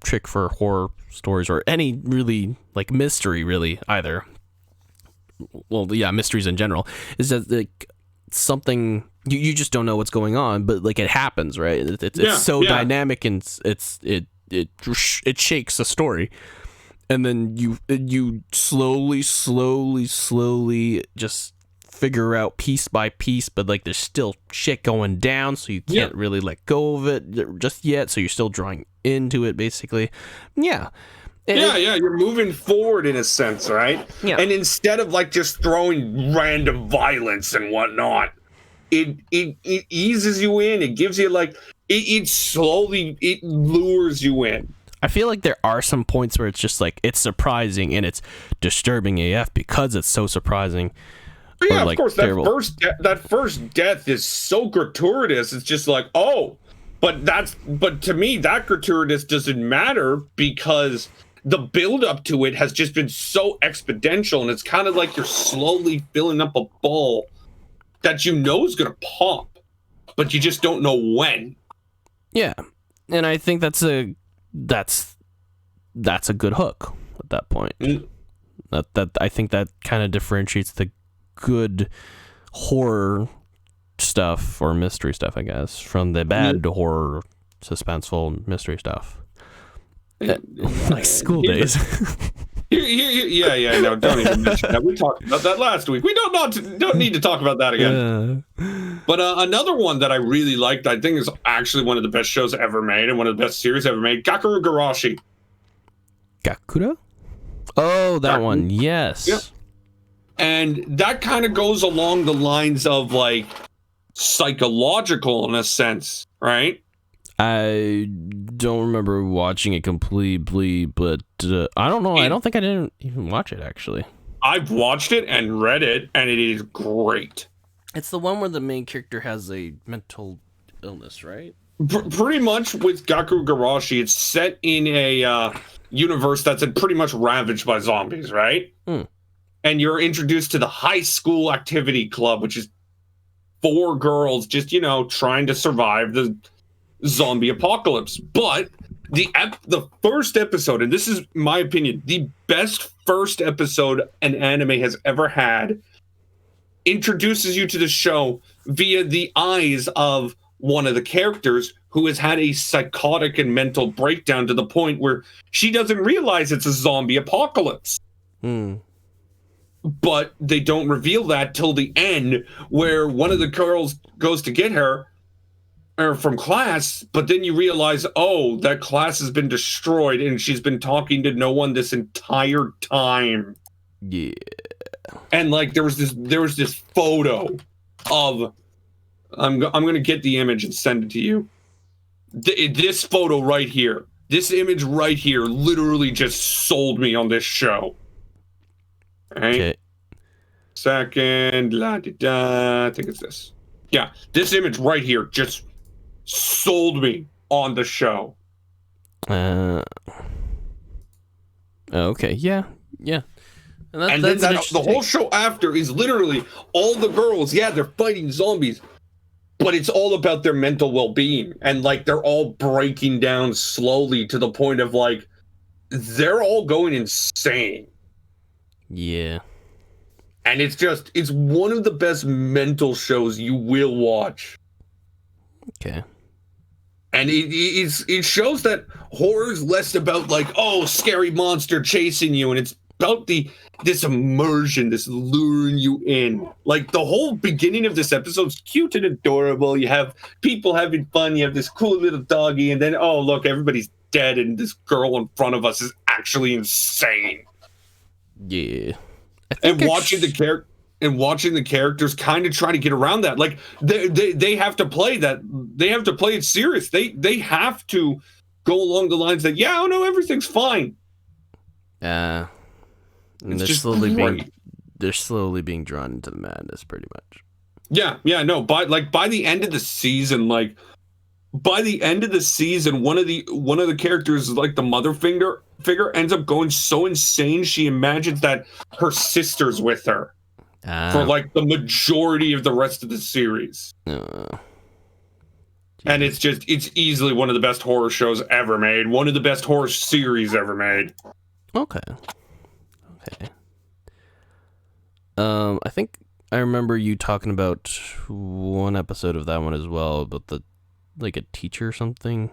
[SPEAKER 2] trick for horror stories, or any really like mystery really either. Well, yeah, mysteries in general, is that like something you just don't know what's going on, but like it happens, right? It's so dynamic, and it shakes the story, and then you slowly just figure out piece by piece, but like there's still shit going down, so you can't really let go of it just yet, so you're still drawing into it basically. You're
[SPEAKER 1] moving forward in a sense, right?
[SPEAKER 2] Yeah.
[SPEAKER 1] And instead of like just throwing random violence and whatnot, it eases you in. It gives you like it lures you in.
[SPEAKER 2] I feel like there are some points where it's just like it's surprising and it's disturbing AF because it's so surprising.
[SPEAKER 1] But yeah, of course. That first death is so gratuitous. It's just like, oh, but to me that gratuitous doesn't matter, because the build up to it has just been so exponential, and it's kind of like you're slowly filling up a ball that you know is going to pop, but you just don't know when.
[SPEAKER 2] Yeah. And I think that's a good hook at that point. That I think that kind of differentiates the good horror stuff, or mystery stuff, I guess, from the bad horror suspenseful mystery stuff. Like school days.
[SPEAKER 1] No, don't even mention that. We talked about that last week. We don't need to talk about that again. But another one that I really liked, I think is actually one of the best shows ever made and one of the best series ever made, Gakuro Garashi.
[SPEAKER 2] Gakuro? Oh, that one. Yes.
[SPEAKER 1] Yeah. And that kind of goes along the lines of like psychological in a sense, right?
[SPEAKER 2] I don't remember watching it completely, but I don't know. I don't think I didn't even watch it, actually.
[SPEAKER 1] I've watched it and read it, and it is great.
[SPEAKER 2] It's the one where the main character has a mental illness, right?
[SPEAKER 1] Pretty much with Gakuro Garashi, it's set in a universe that's pretty much ravaged by zombies, right? And you're introduced to the high school activity club, which is 4 girls just, trying to survive the zombie apocalypse. But the first episode, and this is my opinion, the best first episode an anime has ever had, introduces you to the show via the eyes of one of the characters who has had a psychotic and mental breakdown to the point where she doesn't realize it's a zombie apocalypse. But they don't reveal that till the end, where one of the girls goes to get her from class, but then you realize, oh, that class has been destroyed and she's been talking to no one this entire time.
[SPEAKER 2] Yeah.
[SPEAKER 1] And like there was this photo of I'm going to get the image and send it to you. This photo right here. This image right here literally just sold me on this show. Right? Okay. Second, I think it's this. Yeah, this image right here just sold me on the show.
[SPEAKER 2] Okay, yeah.
[SPEAKER 1] And then the whole show after is literally all the girls, they're fighting zombies, but it's all about their mental well-being, and like they're all breaking down slowly to the point of like they're all going insane.
[SPEAKER 2] Yeah.
[SPEAKER 1] And it's one of the best mental shows you will watch.
[SPEAKER 2] Okay.
[SPEAKER 1] And it shows that horror is less about like, oh, scary monster chasing you, and it's about this immersion, this luring you in. Like the whole beginning of this episode's cute and adorable. You have people having fun. You have this cool little doggy, and then oh look, everybody's dead and this girl in front of us is actually insane.
[SPEAKER 2] Yeah.
[SPEAKER 1] And watching the characters kind of try to get around that. Like they have to play that. They have to play it serious. They have to go along the lines that, yeah, oh no, everything's fine.
[SPEAKER 2] And
[SPEAKER 1] It's
[SPEAKER 2] they're
[SPEAKER 1] just
[SPEAKER 2] slowly being drawn into the madness, pretty much.
[SPEAKER 1] Yeah, no. By the end of the season, one of the characters, like the mother figure, ends up going so insane she imagines that her sister's with her for like the majority of the rest of the series. And it's easily one of the best horror shows ever made, one of the best horror series ever made.
[SPEAKER 2] Okay. I think I remember you talking about one episode of that one as well, about the like a teacher or something,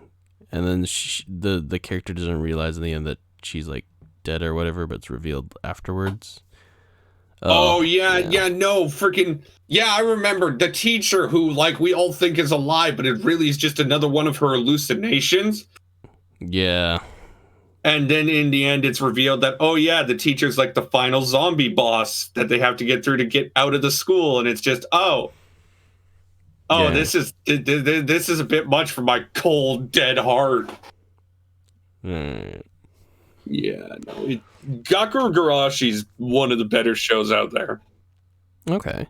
[SPEAKER 2] and then the character doesn't realize in the end that she's like dead or whatever, but it's revealed afterwards.
[SPEAKER 1] No, freaking I remember the teacher who like we all think is alive, but it really is just another one of her hallucinations.
[SPEAKER 2] Yeah.
[SPEAKER 1] And then in the end, it's revealed that, oh yeah, the teacher's like the final zombie boss that they have to get through to get out of the school. And it's just, this is a bit much for my cold, dead heart.
[SPEAKER 2] Mm.
[SPEAKER 1] Yeah, no. Gakure-Garashi's one of the better shows out there.
[SPEAKER 2] Okay.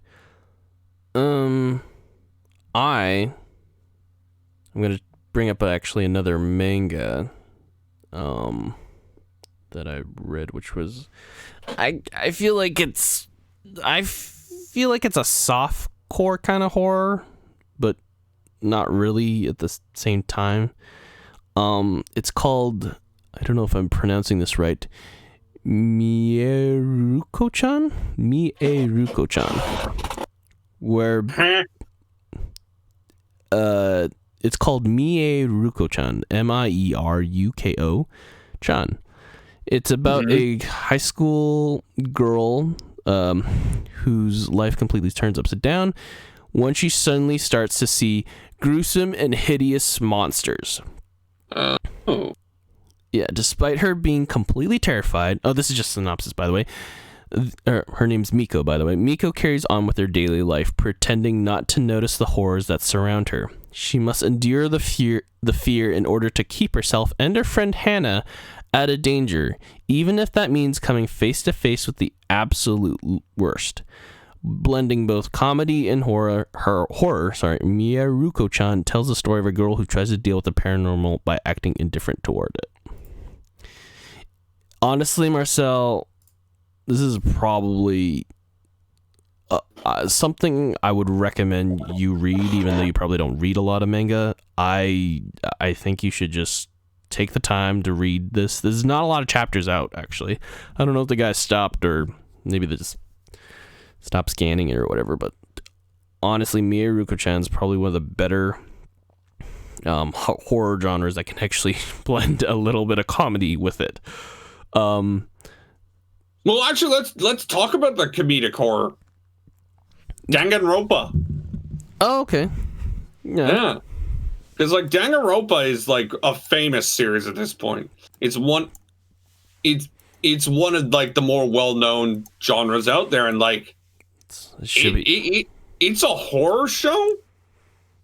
[SPEAKER 2] I'm gonna bring up actually another manga that I read, which was I feel like it's a soft core kind of horror, but not really at the same time. It's called, I don't know if I'm pronouncing this right, Mieruko-chan, where it's called Mieruko-chan, Mieruko-chan. It's about a high school girl whose life completely turns upside down when she suddenly starts to see gruesome and hideous monsters. Yeah, despite her being completely terrified. Oh, this is just synopsis, by the way. Her name's Miko, by the way. Miko carries on with her daily life, pretending not to notice the horrors that surround her. She must endure the fear in order to keep herself and her friend Hannah out of danger, even if that means coming face to face with the absolute worst. Blending both comedy and horror, Mieruko-chan tells the story of a girl who tries to deal with the paranormal by acting indifferent toward it. Honestly, Marcel, this is probably something I would recommend you read, even though you probably don't read a lot of manga. I think you should just take the time to read this. There's not a lot of chapters out, actually. I don't know if the guys stopped, or maybe they just stopped scanning it or whatever, but honestly, Mieruko-chan's probably one of the better horror genres that can actually blend a little bit of comedy with it. Well,
[SPEAKER 1] actually, let's talk about the comedic horror. Danganronpa.
[SPEAKER 2] Oh, okay.
[SPEAKER 1] Yeah. Because like Danganronpa is like a famous series at this point. It's one of like the more well-known genres out there, and like it's a horror show.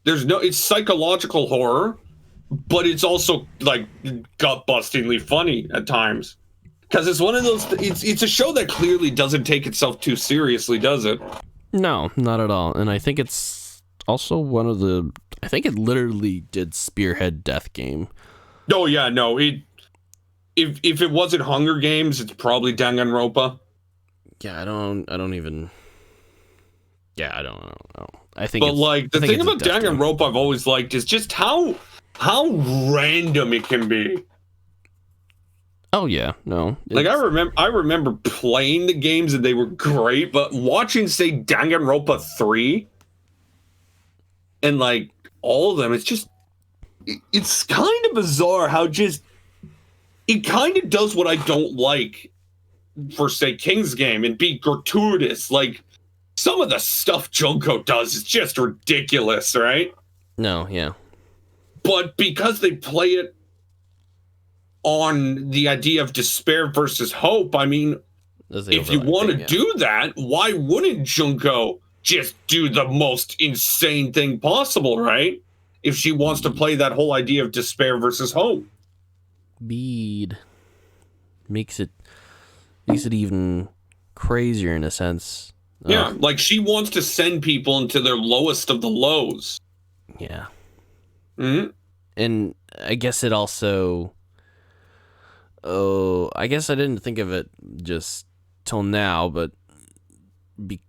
[SPEAKER 1] It's psychological horror, but it's also like gut-bustingly funny at times. Because it's one of those. It's a show that clearly doesn't take itself too seriously, does it?
[SPEAKER 2] No, not at all. And I think it's also one of the. I think it literally did spearhead Death Game.
[SPEAKER 1] Oh yeah, no. If it wasn't Hunger Games, it's probably Danganronpa.
[SPEAKER 2] Yeah, I don't know. I think.
[SPEAKER 1] But like the thing about Danganronpa I've always liked is just how random it can be.
[SPEAKER 2] Oh yeah, no.
[SPEAKER 1] Like I remember playing the games and they were great, but watching say Danganronpa 3 and like all of them, it's kind of bizarre how just it kind of does what I don't like for say King's Game and be gratuitous. Like some of the stuff Junko does is just ridiculous, right?
[SPEAKER 2] No, yeah.
[SPEAKER 1] But because they play it on the idea of despair versus hope. I mean, if you want to do that, why wouldn't Junko just do the most insane thing possible, right? If she wants to play that whole idea of despair versus hope.
[SPEAKER 2] Bead makes it even crazier in a sense.
[SPEAKER 1] Yeah, like she wants to send people into their lowest of the lows.
[SPEAKER 2] Yeah.
[SPEAKER 1] Mm-hmm.
[SPEAKER 2] And I guess it also... Oh, I guess I didn't think of it just till now, but the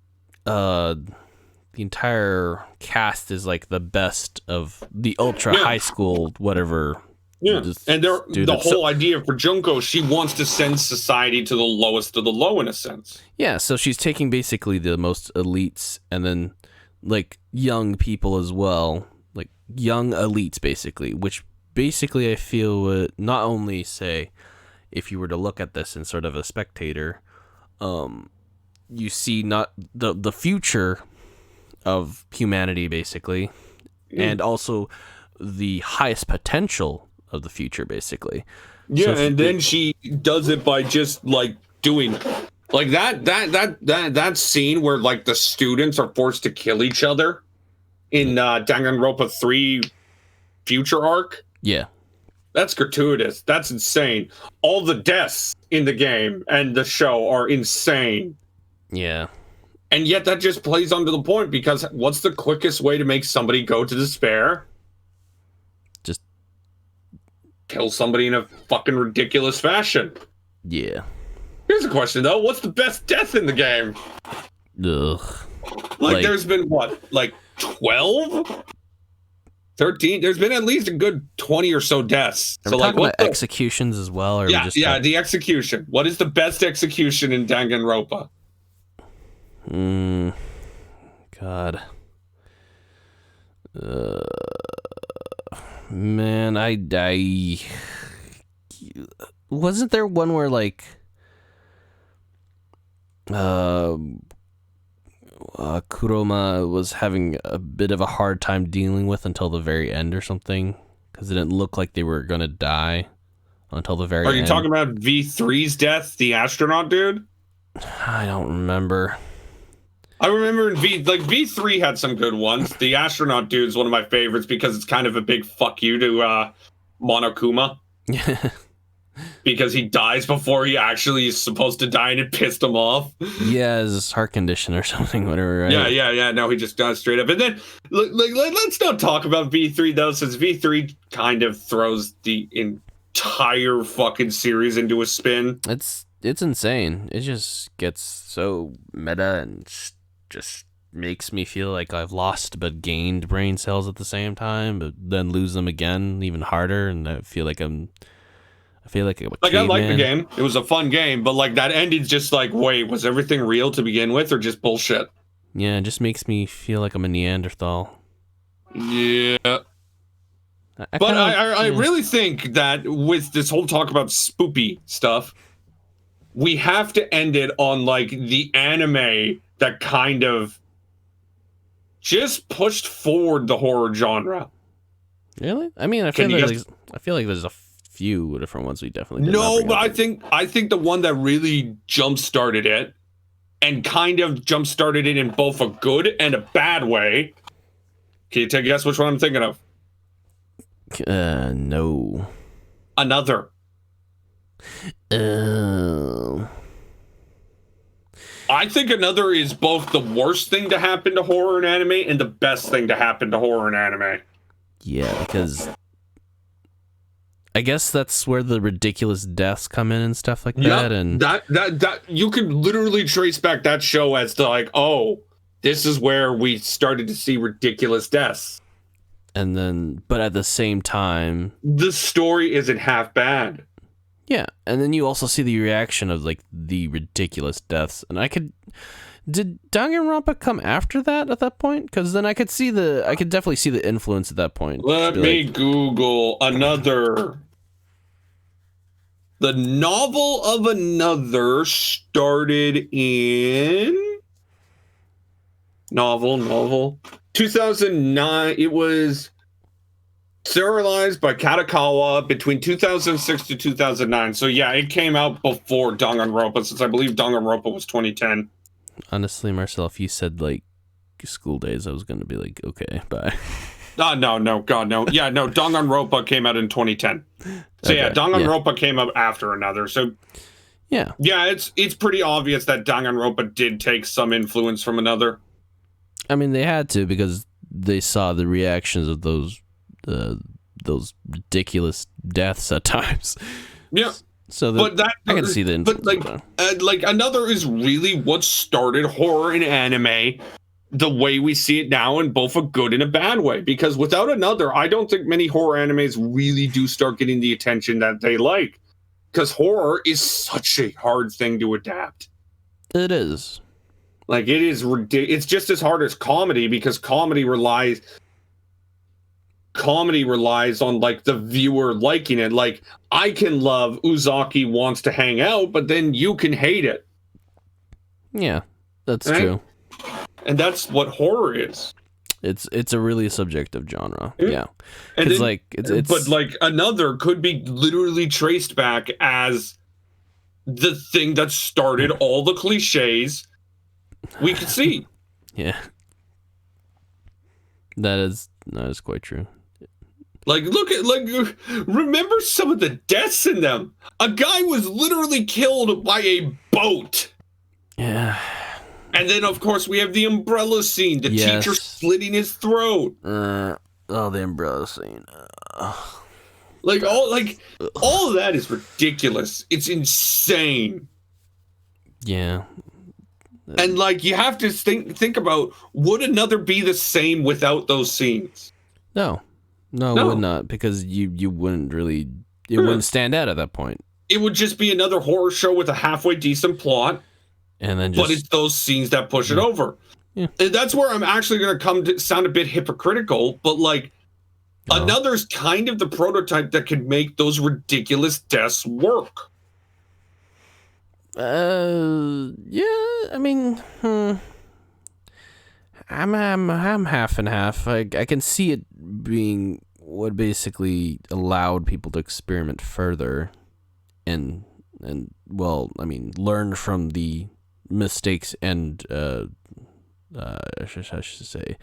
[SPEAKER 2] entire cast is like the best of the ultra high school, whatever.
[SPEAKER 1] Yeah, and the whole idea for Junko, she wants to send society to the lowest of the low in a sense.
[SPEAKER 2] Yeah, so she's taking basically the most elites and then like young people as well, like young elites basically, which basically I feel would not only say, if you were to look at this in sort of a spectator, you see not the future of humanity basically, and also the highest potential of the future basically.
[SPEAKER 1] Yeah, so and then she does it by just like doing like that scene where like the students are forced to kill each other in Danganronpa 3 future arc.
[SPEAKER 2] Yeah.
[SPEAKER 1] That's gratuitous. That's insane. All the deaths in the game and the show are insane.
[SPEAKER 2] Yeah.
[SPEAKER 1] And yet that just plays onto the point, because what's the quickest way to make somebody go to despair?
[SPEAKER 2] Just
[SPEAKER 1] kill somebody in a fucking ridiculous fashion.
[SPEAKER 2] Yeah.
[SPEAKER 1] Here's a question, though. What's the best death in the game?
[SPEAKER 2] Ugh.
[SPEAKER 1] Like there's been, what, like 12? 13? There's been at least a good 20 or so deaths.
[SPEAKER 2] Are we talking about executions as well? Or
[SPEAKER 1] yeah, the execution. What is the best execution in Danganronpa?
[SPEAKER 2] God. Man, I wasn't there one where like Kuroma was having a bit of a hard time dealing with until the very end or something, because it didn't look like they were gonna die until the very end.
[SPEAKER 1] Are you talking about V3's death, the astronaut dude?
[SPEAKER 2] I don't remember.
[SPEAKER 1] I remember in V3 had some good ones. The astronaut dude's one of my favorites because it's kind of a big fuck you to Monokuma. Because he dies before he actually is supposed to die, and it pissed him off.
[SPEAKER 2] Yeah, his heart condition or something, whatever, right?
[SPEAKER 1] Yeah. No, he just dies straight up. And then, let's not talk about V3, though, since V3 kind of throws the entire fucking series into a spin.
[SPEAKER 2] It's insane. It just gets so meta and just makes me feel like I've lost but gained brain cells at the same time, but then lose them again even harder, and I feel like I'm a
[SPEAKER 1] I like the game. It was a fun game, but like that ending's just like, wait, was everything real to begin with, or just bullshit?
[SPEAKER 2] Yeah, it just makes me feel like I'm a Neanderthal.
[SPEAKER 1] Yeah. I really think that with this whole talk about spoopy stuff, we have to end it on like the anime that kind of just pushed forward the horror genre.
[SPEAKER 2] Really? I mean, I feel like there's a few different ones we definitely did.
[SPEAKER 1] No, but I think the one that really jump-started it, and kind of jump-started it in both a good and a bad way. Can you take a guess which one I'm thinking of?
[SPEAKER 2] No.
[SPEAKER 1] Another. I think Another is both the worst thing to happen to horror and anime and the best thing to happen to horror and anime.
[SPEAKER 2] Yeah, because I guess that's where the ridiculous deaths come in and stuff like that. And
[SPEAKER 1] that you could literally trace back that show as to like, oh, this is where we started to see ridiculous deaths.
[SPEAKER 2] And then, but at the same time,
[SPEAKER 1] the story isn't half bad.
[SPEAKER 2] Yeah, and then you also see the reaction of like the ridiculous deaths, and did Danganronpa come after that at that point? Because then I could definitely see the influence at that point.
[SPEAKER 1] Let me Google Another. The novel of Another started in novel 2009. It was Serialized by Katakawa between 2006 to 2009. So yeah, it came out before Danganronpa, since I believe Danganronpa was 2010.
[SPEAKER 2] Honestly, Marcel, if you said like School Days, I was gonna be like, okay, bye.
[SPEAKER 1] No, God, no. Yeah, no, Danganronpa came out in 2010. So yeah, Danganronpa came up after another. So
[SPEAKER 2] yeah,
[SPEAKER 1] it's pretty obvious that Danganronpa did take some influence from another.
[SPEAKER 2] I mean, they had to, because they saw the reactions of those ridiculous deaths at times.
[SPEAKER 1] Yeah.
[SPEAKER 2] So I can see the influence.
[SPEAKER 1] But like another is really what started horror in anime the way we see it now, in both a good and a bad way. Because without another, I don't think many horror animes really do start getting the attention that they like. Because horror is such a hard thing to adapt.
[SPEAKER 2] It is.
[SPEAKER 1] Like, it is ridiculous. It's just as hard as comedy, because comedy relies on like the viewer liking it. Like, I can love Uzaki Wants to Hang Out, but then you can hate it.
[SPEAKER 2] Yeah, that's true.
[SPEAKER 1] And that's what horror is.
[SPEAKER 2] It's a really subjective genre. Yeah.
[SPEAKER 1] And then,
[SPEAKER 2] like it's
[SPEAKER 1] but like another could be literally traced back as the thing that started all the cliches we could see.
[SPEAKER 2] Yeah. That is quite true.
[SPEAKER 1] Like, remember some of the deaths in them. A guy was literally killed by a boat.
[SPEAKER 2] Yeah.
[SPEAKER 1] And then, of course, we have the umbrella scene. The teacher slitting his throat.
[SPEAKER 2] The umbrella scene.
[SPEAKER 1] All of that is ridiculous. It's insane.
[SPEAKER 2] Yeah.
[SPEAKER 1] And like, you have to think about, would another be the same without those scenes?
[SPEAKER 2] No, it would not, because you wouldn't really, it wouldn't stand out at that point.
[SPEAKER 1] It would just be another horror show with a halfway decent plot.
[SPEAKER 2] And then
[SPEAKER 1] but it's those scenes that push it over.
[SPEAKER 2] Yeah.
[SPEAKER 1] And that's where I'm actually going to come to sound a bit hypocritical, but like, another's kind of the prototype that could make those ridiculous deaths work.
[SPEAKER 2] Yeah, I mean, I'm half and half. I can see it being what basically allowed people to experiment further and well, I mean, learn from the mistakes and I should say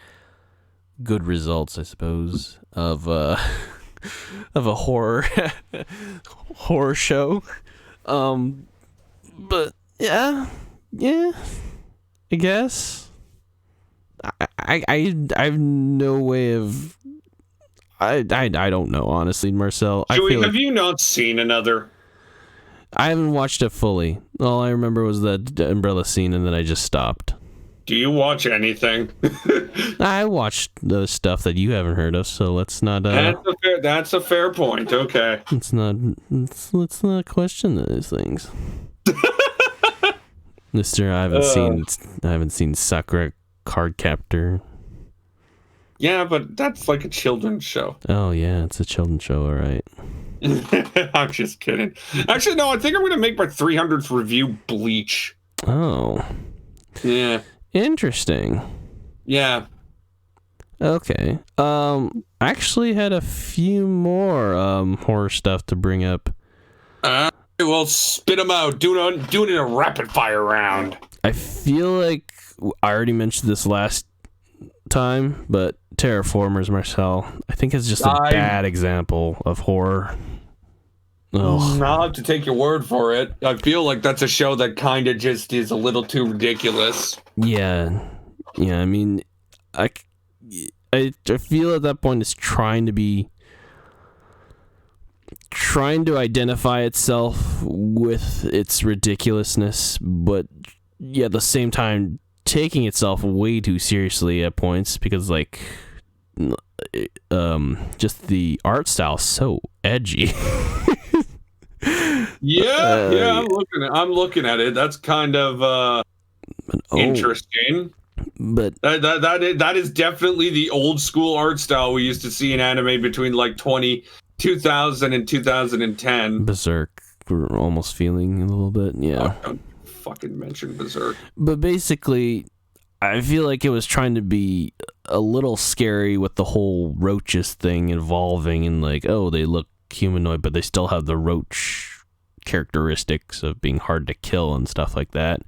[SPEAKER 2] good results, I suppose, of a horror show. But yeah, I guess I have no way of I don't know, honestly, Marcel.
[SPEAKER 1] Joey, have you not seen another?
[SPEAKER 2] I haven't watched it fully. All I remember was that umbrella scene, and then I just stopped.
[SPEAKER 1] Do you watch anything?
[SPEAKER 2] I watched the stuff that you haven't heard of, so let's not.
[SPEAKER 1] That's a fair point. Okay.
[SPEAKER 2] Let's not question those things. Mister, I haven't seen Sakura Cardcaptor.
[SPEAKER 1] Yeah, but that's like a children's show.
[SPEAKER 2] Oh yeah, it's a children's show, all right.
[SPEAKER 1] I'm just kidding. Actually, no, I think I'm going to make my 300th review Bleach.
[SPEAKER 2] Oh.
[SPEAKER 1] Yeah.
[SPEAKER 2] Interesting.
[SPEAKER 1] Yeah.
[SPEAKER 2] Okay. I actually had a few more horror stuff to bring up.
[SPEAKER 1] Well, spit them out. Do it in a rapid fire round.
[SPEAKER 2] I feel like I already mentioned this last time, but Terraformers, Marcel, I think it's just a bad example of horror.
[SPEAKER 1] I'll have to take your word for it. I feel like that's a show that kind of just is a little too ridiculous.
[SPEAKER 2] Yeah. I mean, I feel at that point it's trying to identify itself with its ridiculousness, but yeah, at the same time taking itself way too seriously at points, because like just the art style is so edgy.
[SPEAKER 1] Yeah, I'm looking at it. That's kind of interesting.
[SPEAKER 2] But
[SPEAKER 1] that is definitely the old school art style we used to see in anime between like 2000 and 2010.
[SPEAKER 2] Berserk, we're almost feeling a little bit, yeah.
[SPEAKER 1] Don't fucking mention Berserk.
[SPEAKER 2] But basically, I feel like it was trying to be a little scary with the whole roaches thing evolving and like, oh, they look humanoid, but they still have the roach characteristics of being hard to kill and stuff like that.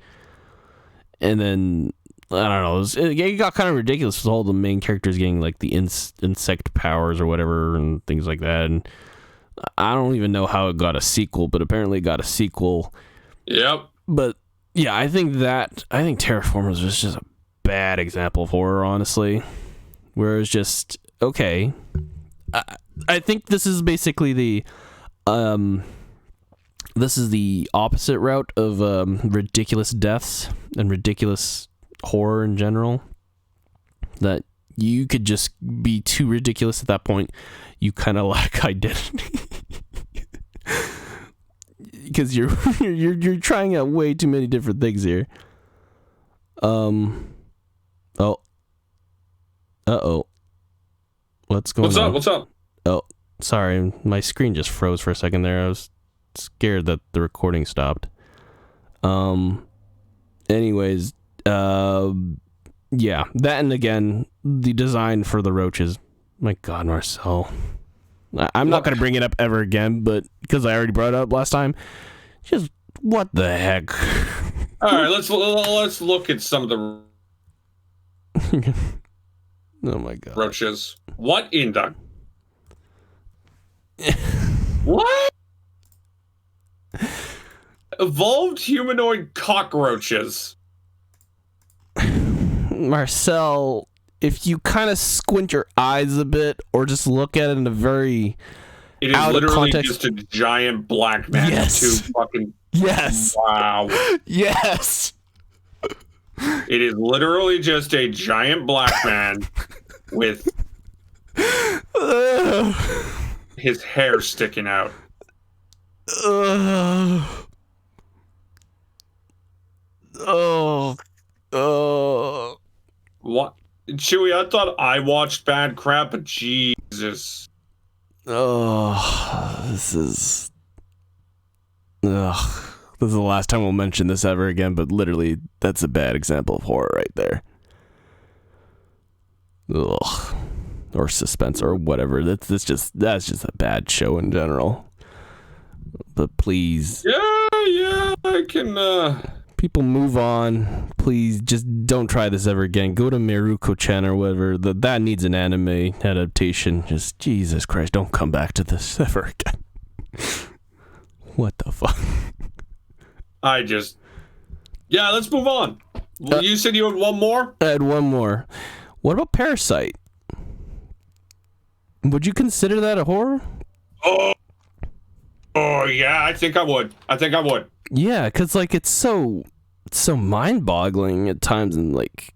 [SPEAKER 2] And then, I don't know, it got kind of ridiculous with all the main characters getting like the insect powers or whatever and things like that. And I don't even know how it got a sequel, but apparently it got a sequel.
[SPEAKER 1] Yep.
[SPEAKER 2] But yeah, I think Terraformers was just a bad example of horror, honestly. Where it was just, okay, I think this is basically the opposite route of ridiculous deaths and ridiculous horror in general. That you could just be too ridiculous at that point. You kind of lack identity. Because you're trying out way too many different things here. What's going on?
[SPEAKER 1] What's up?
[SPEAKER 2] Oh, sorry, my screen just froze for a second there. I was scared that the recording stopped. Anyways, yeah, that, and again, the design for the roaches. My God, Marcel. I'm not going to bring it up ever again, but because I already brought it up last time, just what the heck?
[SPEAKER 1] All right, let's look at some of the
[SPEAKER 2] oh my God,
[SPEAKER 1] roaches. What in the what? Evolved humanoid cockroaches.
[SPEAKER 2] Marcel, if you kind of squint your eyes a bit or just look at it in a very
[SPEAKER 1] it is
[SPEAKER 2] out
[SPEAKER 1] literally
[SPEAKER 2] of context,
[SPEAKER 1] just a giant black man.
[SPEAKER 2] Yes.
[SPEAKER 1] With two fucking
[SPEAKER 2] yes,
[SPEAKER 1] wow.
[SPEAKER 2] Yes,
[SPEAKER 1] It is literally just a giant black man with his hair sticking out. What? Chewy, I thought I watched bad crap, but Jesus.
[SPEAKER 2] This is the last time we'll mention this ever again, but literally, that's a bad example of horror right there. Ugh. Or suspense or whatever. That's just a bad show in general. But please.
[SPEAKER 1] Yeah, I can,
[SPEAKER 2] people, move on. Please, just don't try this ever again. Go to Miruko-chan or whatever. That needs an anime adaptation. Just, Jesus Christ, don't come back to this ever again. What the fuck?
[SPEAKER 1] Yeah, let's move on. You said you had one more?
[SPEAKER 2] I had one more. What about Parasite? Would you consider that a horror?
[SPEAKER 1] Oh, yeah, I think I would.
[SPEAKER 2] Yeah, because, like, it's so mind-boggling at times, and, like,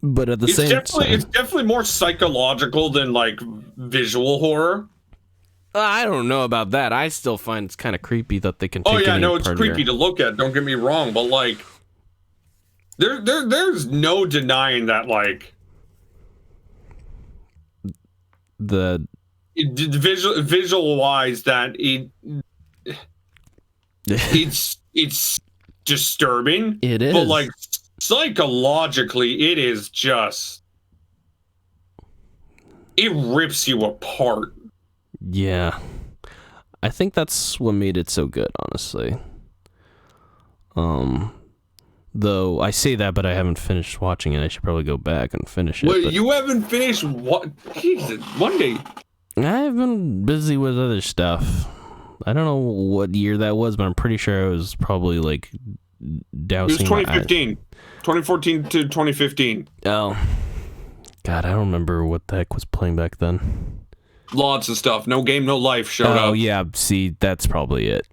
[SPEAKER 2] but at the same time...
[SPEAKER 1] It's definitely more psychological than, like, visual horror.
[SPEAKER 2] I don't know about that. I still find it's kind of creepy that they can take
[SPEAKER 1] it's creepy to look at, don't get me wrong, but, like, there's no denying that, like...
[SPEAKER 2] The
[SPEAKER 1] visual-wise, that it's disturbing.
[SPEAKER 2] It is,
[SPEAKER 1] but like psychologically, it is just it rips you apart.
[SPEAKER 2] Yeah, I think that's what made it so good, honestly. Though I say that, but I haven't finished watching it. I should probably go back and finish it.
[SPEAKER 1] Wait, you haven't finished what? Jesus, Monday.
[SPEAKER 2] I've been busy with other stuff. I don't know what year that was, but I'm pretty sure I was probably like dousing.
[SPEAKER 1] It was 2015, 2014 to 2015.
[SPEAKER 2] Oh, God, I don't remember what the heck was playing back then.
[SPEAKER 1] Lots of stuff. No Game, No Life showed up.
[SPEAKER 2] Oh yeah, see, that's probably it.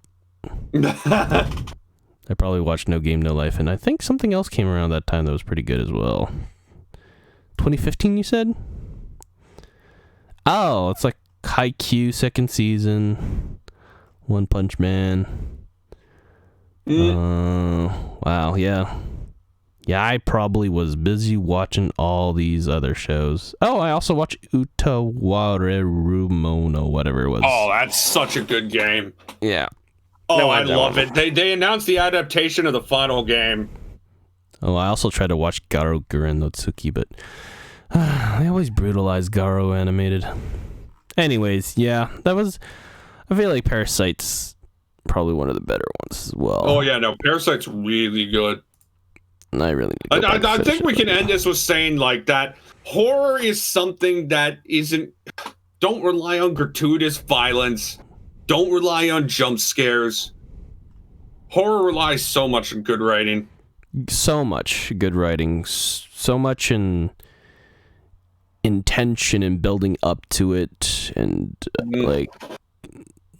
[SPEAKER 2] I probably watched No Game, No Life, and I think something else came around that time that was pretty good as well. 2015, you said? Oh, it's like Haikyuu second season, One Punch Man. Wow, yeah. Yeah, I probably was busy watching all these other shows. Oh, I also watched Utawarerumono, whatever it was.
[SPEAKER 1] Oh, that's such a good game.
[SPEAKER 2] Yeah.
[SPEAKER 1] Oh, no, I love it. They announced the adaptation of the final game.
[SPEAKER 2] Oh, I also tried to watch Garbage-err no Tsuki, but they always brutalize Garo animated. Anyways, yeah, I feel like Parasite's probably one of the better ones as well.
[SPEAKER 1] Oh yeah, no, Parasite's really good.
[SPEAKER 2] I really need to
[SPEAKER 1] I think we can end this with saying like that horror is something that isn't. Don't rely on gratuitous violence. Don't rely on jump scares. Horror relies so much on good writing.
[SPEAKER 2] So much good writing, so much in intention and building up to it, and like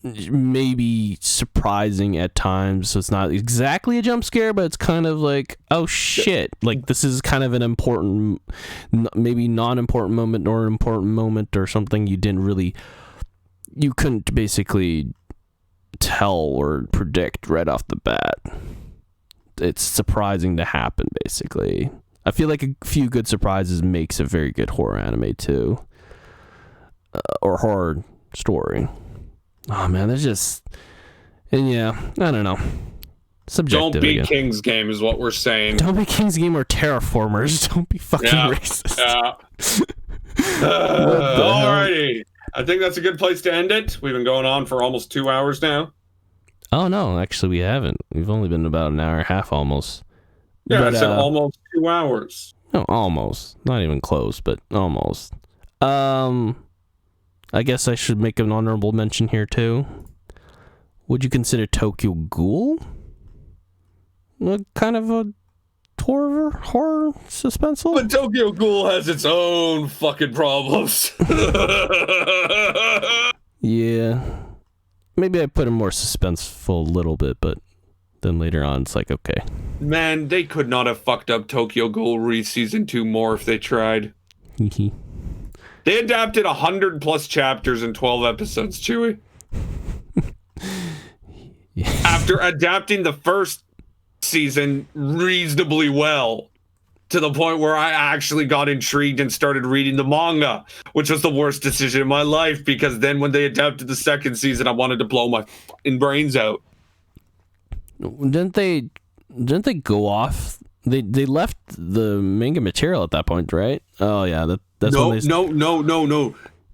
[SPEAKER 2] maybe surprising at times. So it's not exactly a jump scare, but it's kind of like, oh shit, like this is kind of an important, maybe non-important moment or an important moment or something you couldn't basically tell or predict right off the bat. It's surprising to happen, basically. I feel like a few good surprises makes a very good horror anime too, or horror story. Oh man, there's just, and yeah, I don't know. Subjective.
[SPEAKER 1] Don't be
[SPEAKER 2] again.
[SPEAKER 1] King's Game is what we're saying.
[SPEAKER 2] Don't be King's Game or Terraformers. Don't be fucking racist.
[SPEAKER 1] Alrighty. I think that's a good place to end it. We've been going on for almost 2 hours now.
[SPEAKER 2] Oh no, actually we haven't. We've only been about an hour and a half almost.
[SPEAKER 1] Yeah,
[SPEAKER 2] But,
[SPEAKER 1] I said almost 2 hours.
[SPEAKER 2] No, almost. Not even close, but almost. I guess I should make an honorable mention here too. Would you consider Tokyo Ghoul kind of a horror suspenseful?
[SPEAKER 1] But Tokyo Ghoul has its own fucking problems.
[SPEAKER 2] Yeah. Maybe I put him more suspenseful a little bit, but then later on it's like, okay.
[SPEAKER 1] Man, they could not have fucked up Tokyo Ghoul Season 2 more if they tried. They adapted 100+ chapters in 12 episodes, Chewie.
[SPEAKER 2] Yeah.
[SPEAKER 1] After adapting the first season reasonably well, to the point where I actually got intrigued and started reading the manga, which was the worst decision in my life, because then when they adapted the second season, I wanted to blow my fucking brains out.
[SPEAKER 2] Didn't they go off? They left the manga material at that point, right? Oh yeah, that's
[SPEAKER 1] no.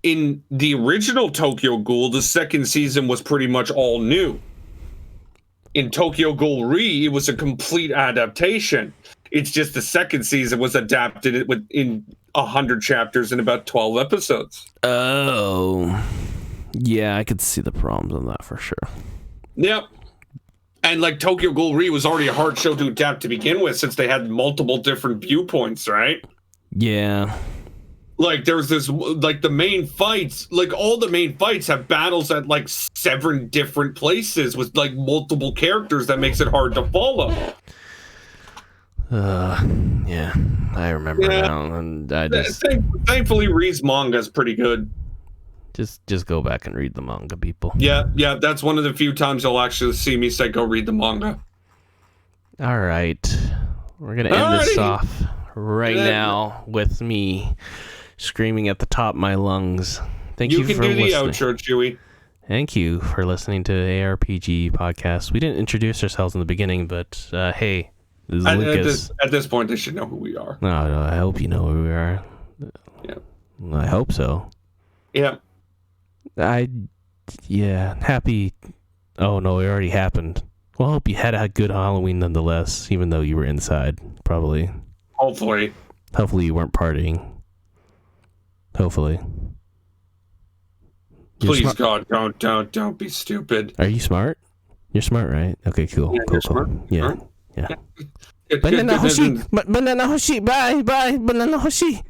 [SPEAKER 1] In the original Tokyo Ghoul, the second season was pretty much all new. In Tokyo Ghoul Re, it was a complete adaptation. It's just the second season was adapted in 100 chapters in about 12 episodes.
[SPEAKER 2] Oh, yeah, I could see the problems on that for sure.
[SPEAKER 1] Yep. And like Tokyo Ghoul Re was already a hard show to adapt to begin with, since they had multiple different viewpoints, right?
[SPEAKER 2] Yeah.
[SPEAKER 1] Like there's this, like the main fights, like all the main fights have battles at like 7 different places with like multiple characters that makes it hard to follow.
[SPEAKER 2] Yeah, I remember now, and I just
[SPEAKER 1] thankfully Ree's manga is pretty good.
[SPEAKER 2] Just go back and read the manga, people.
[SPEAKER 1] Yeah, that's one of the few times you'll actually see me say go read the manga.
[SPEAKER 2] All right, we're gonna end this off right now with me screaming at the top of my lungs. Thank you for listening. You can do the outro, Chewie. Thank you for listening to ARPG podcast. We didn't introduce ourselves in the beginning, but hey.
[SPEAKER 1] At this point, they should know who we are.
[SPEAKER 2] No, I hope you know who we are.
[SPEAKER 1] Yeah.
[SPEAKER 2] I hope so.
[SPEAKER 1] Yeah.
[SPEAKER 2] Happy. Oh, no, it already happened. Well, I hope you had a good Halloween nonetheless, even though you were inside, probably.
[SPEAKER 1] Hopefully.
[SPEAKER 2] Hopefully you weren't partying. Hopefully.
[SPEAKER 1] Please, God, don't be stupid.
[SPEAKER 2] Are you smart? You're smart, right? Okay, cool.
[SPEAKER 1] Yeah,
[SPEAKER 2] cool.
[SPEAKER 1] Smart.
[SPEAKER 2] Yeah.
[SPEAKER 1] Smart.
[SPEAKER 2] Yeah. Banana hoshi. Banana hoshi. Bye. Banana hoshi.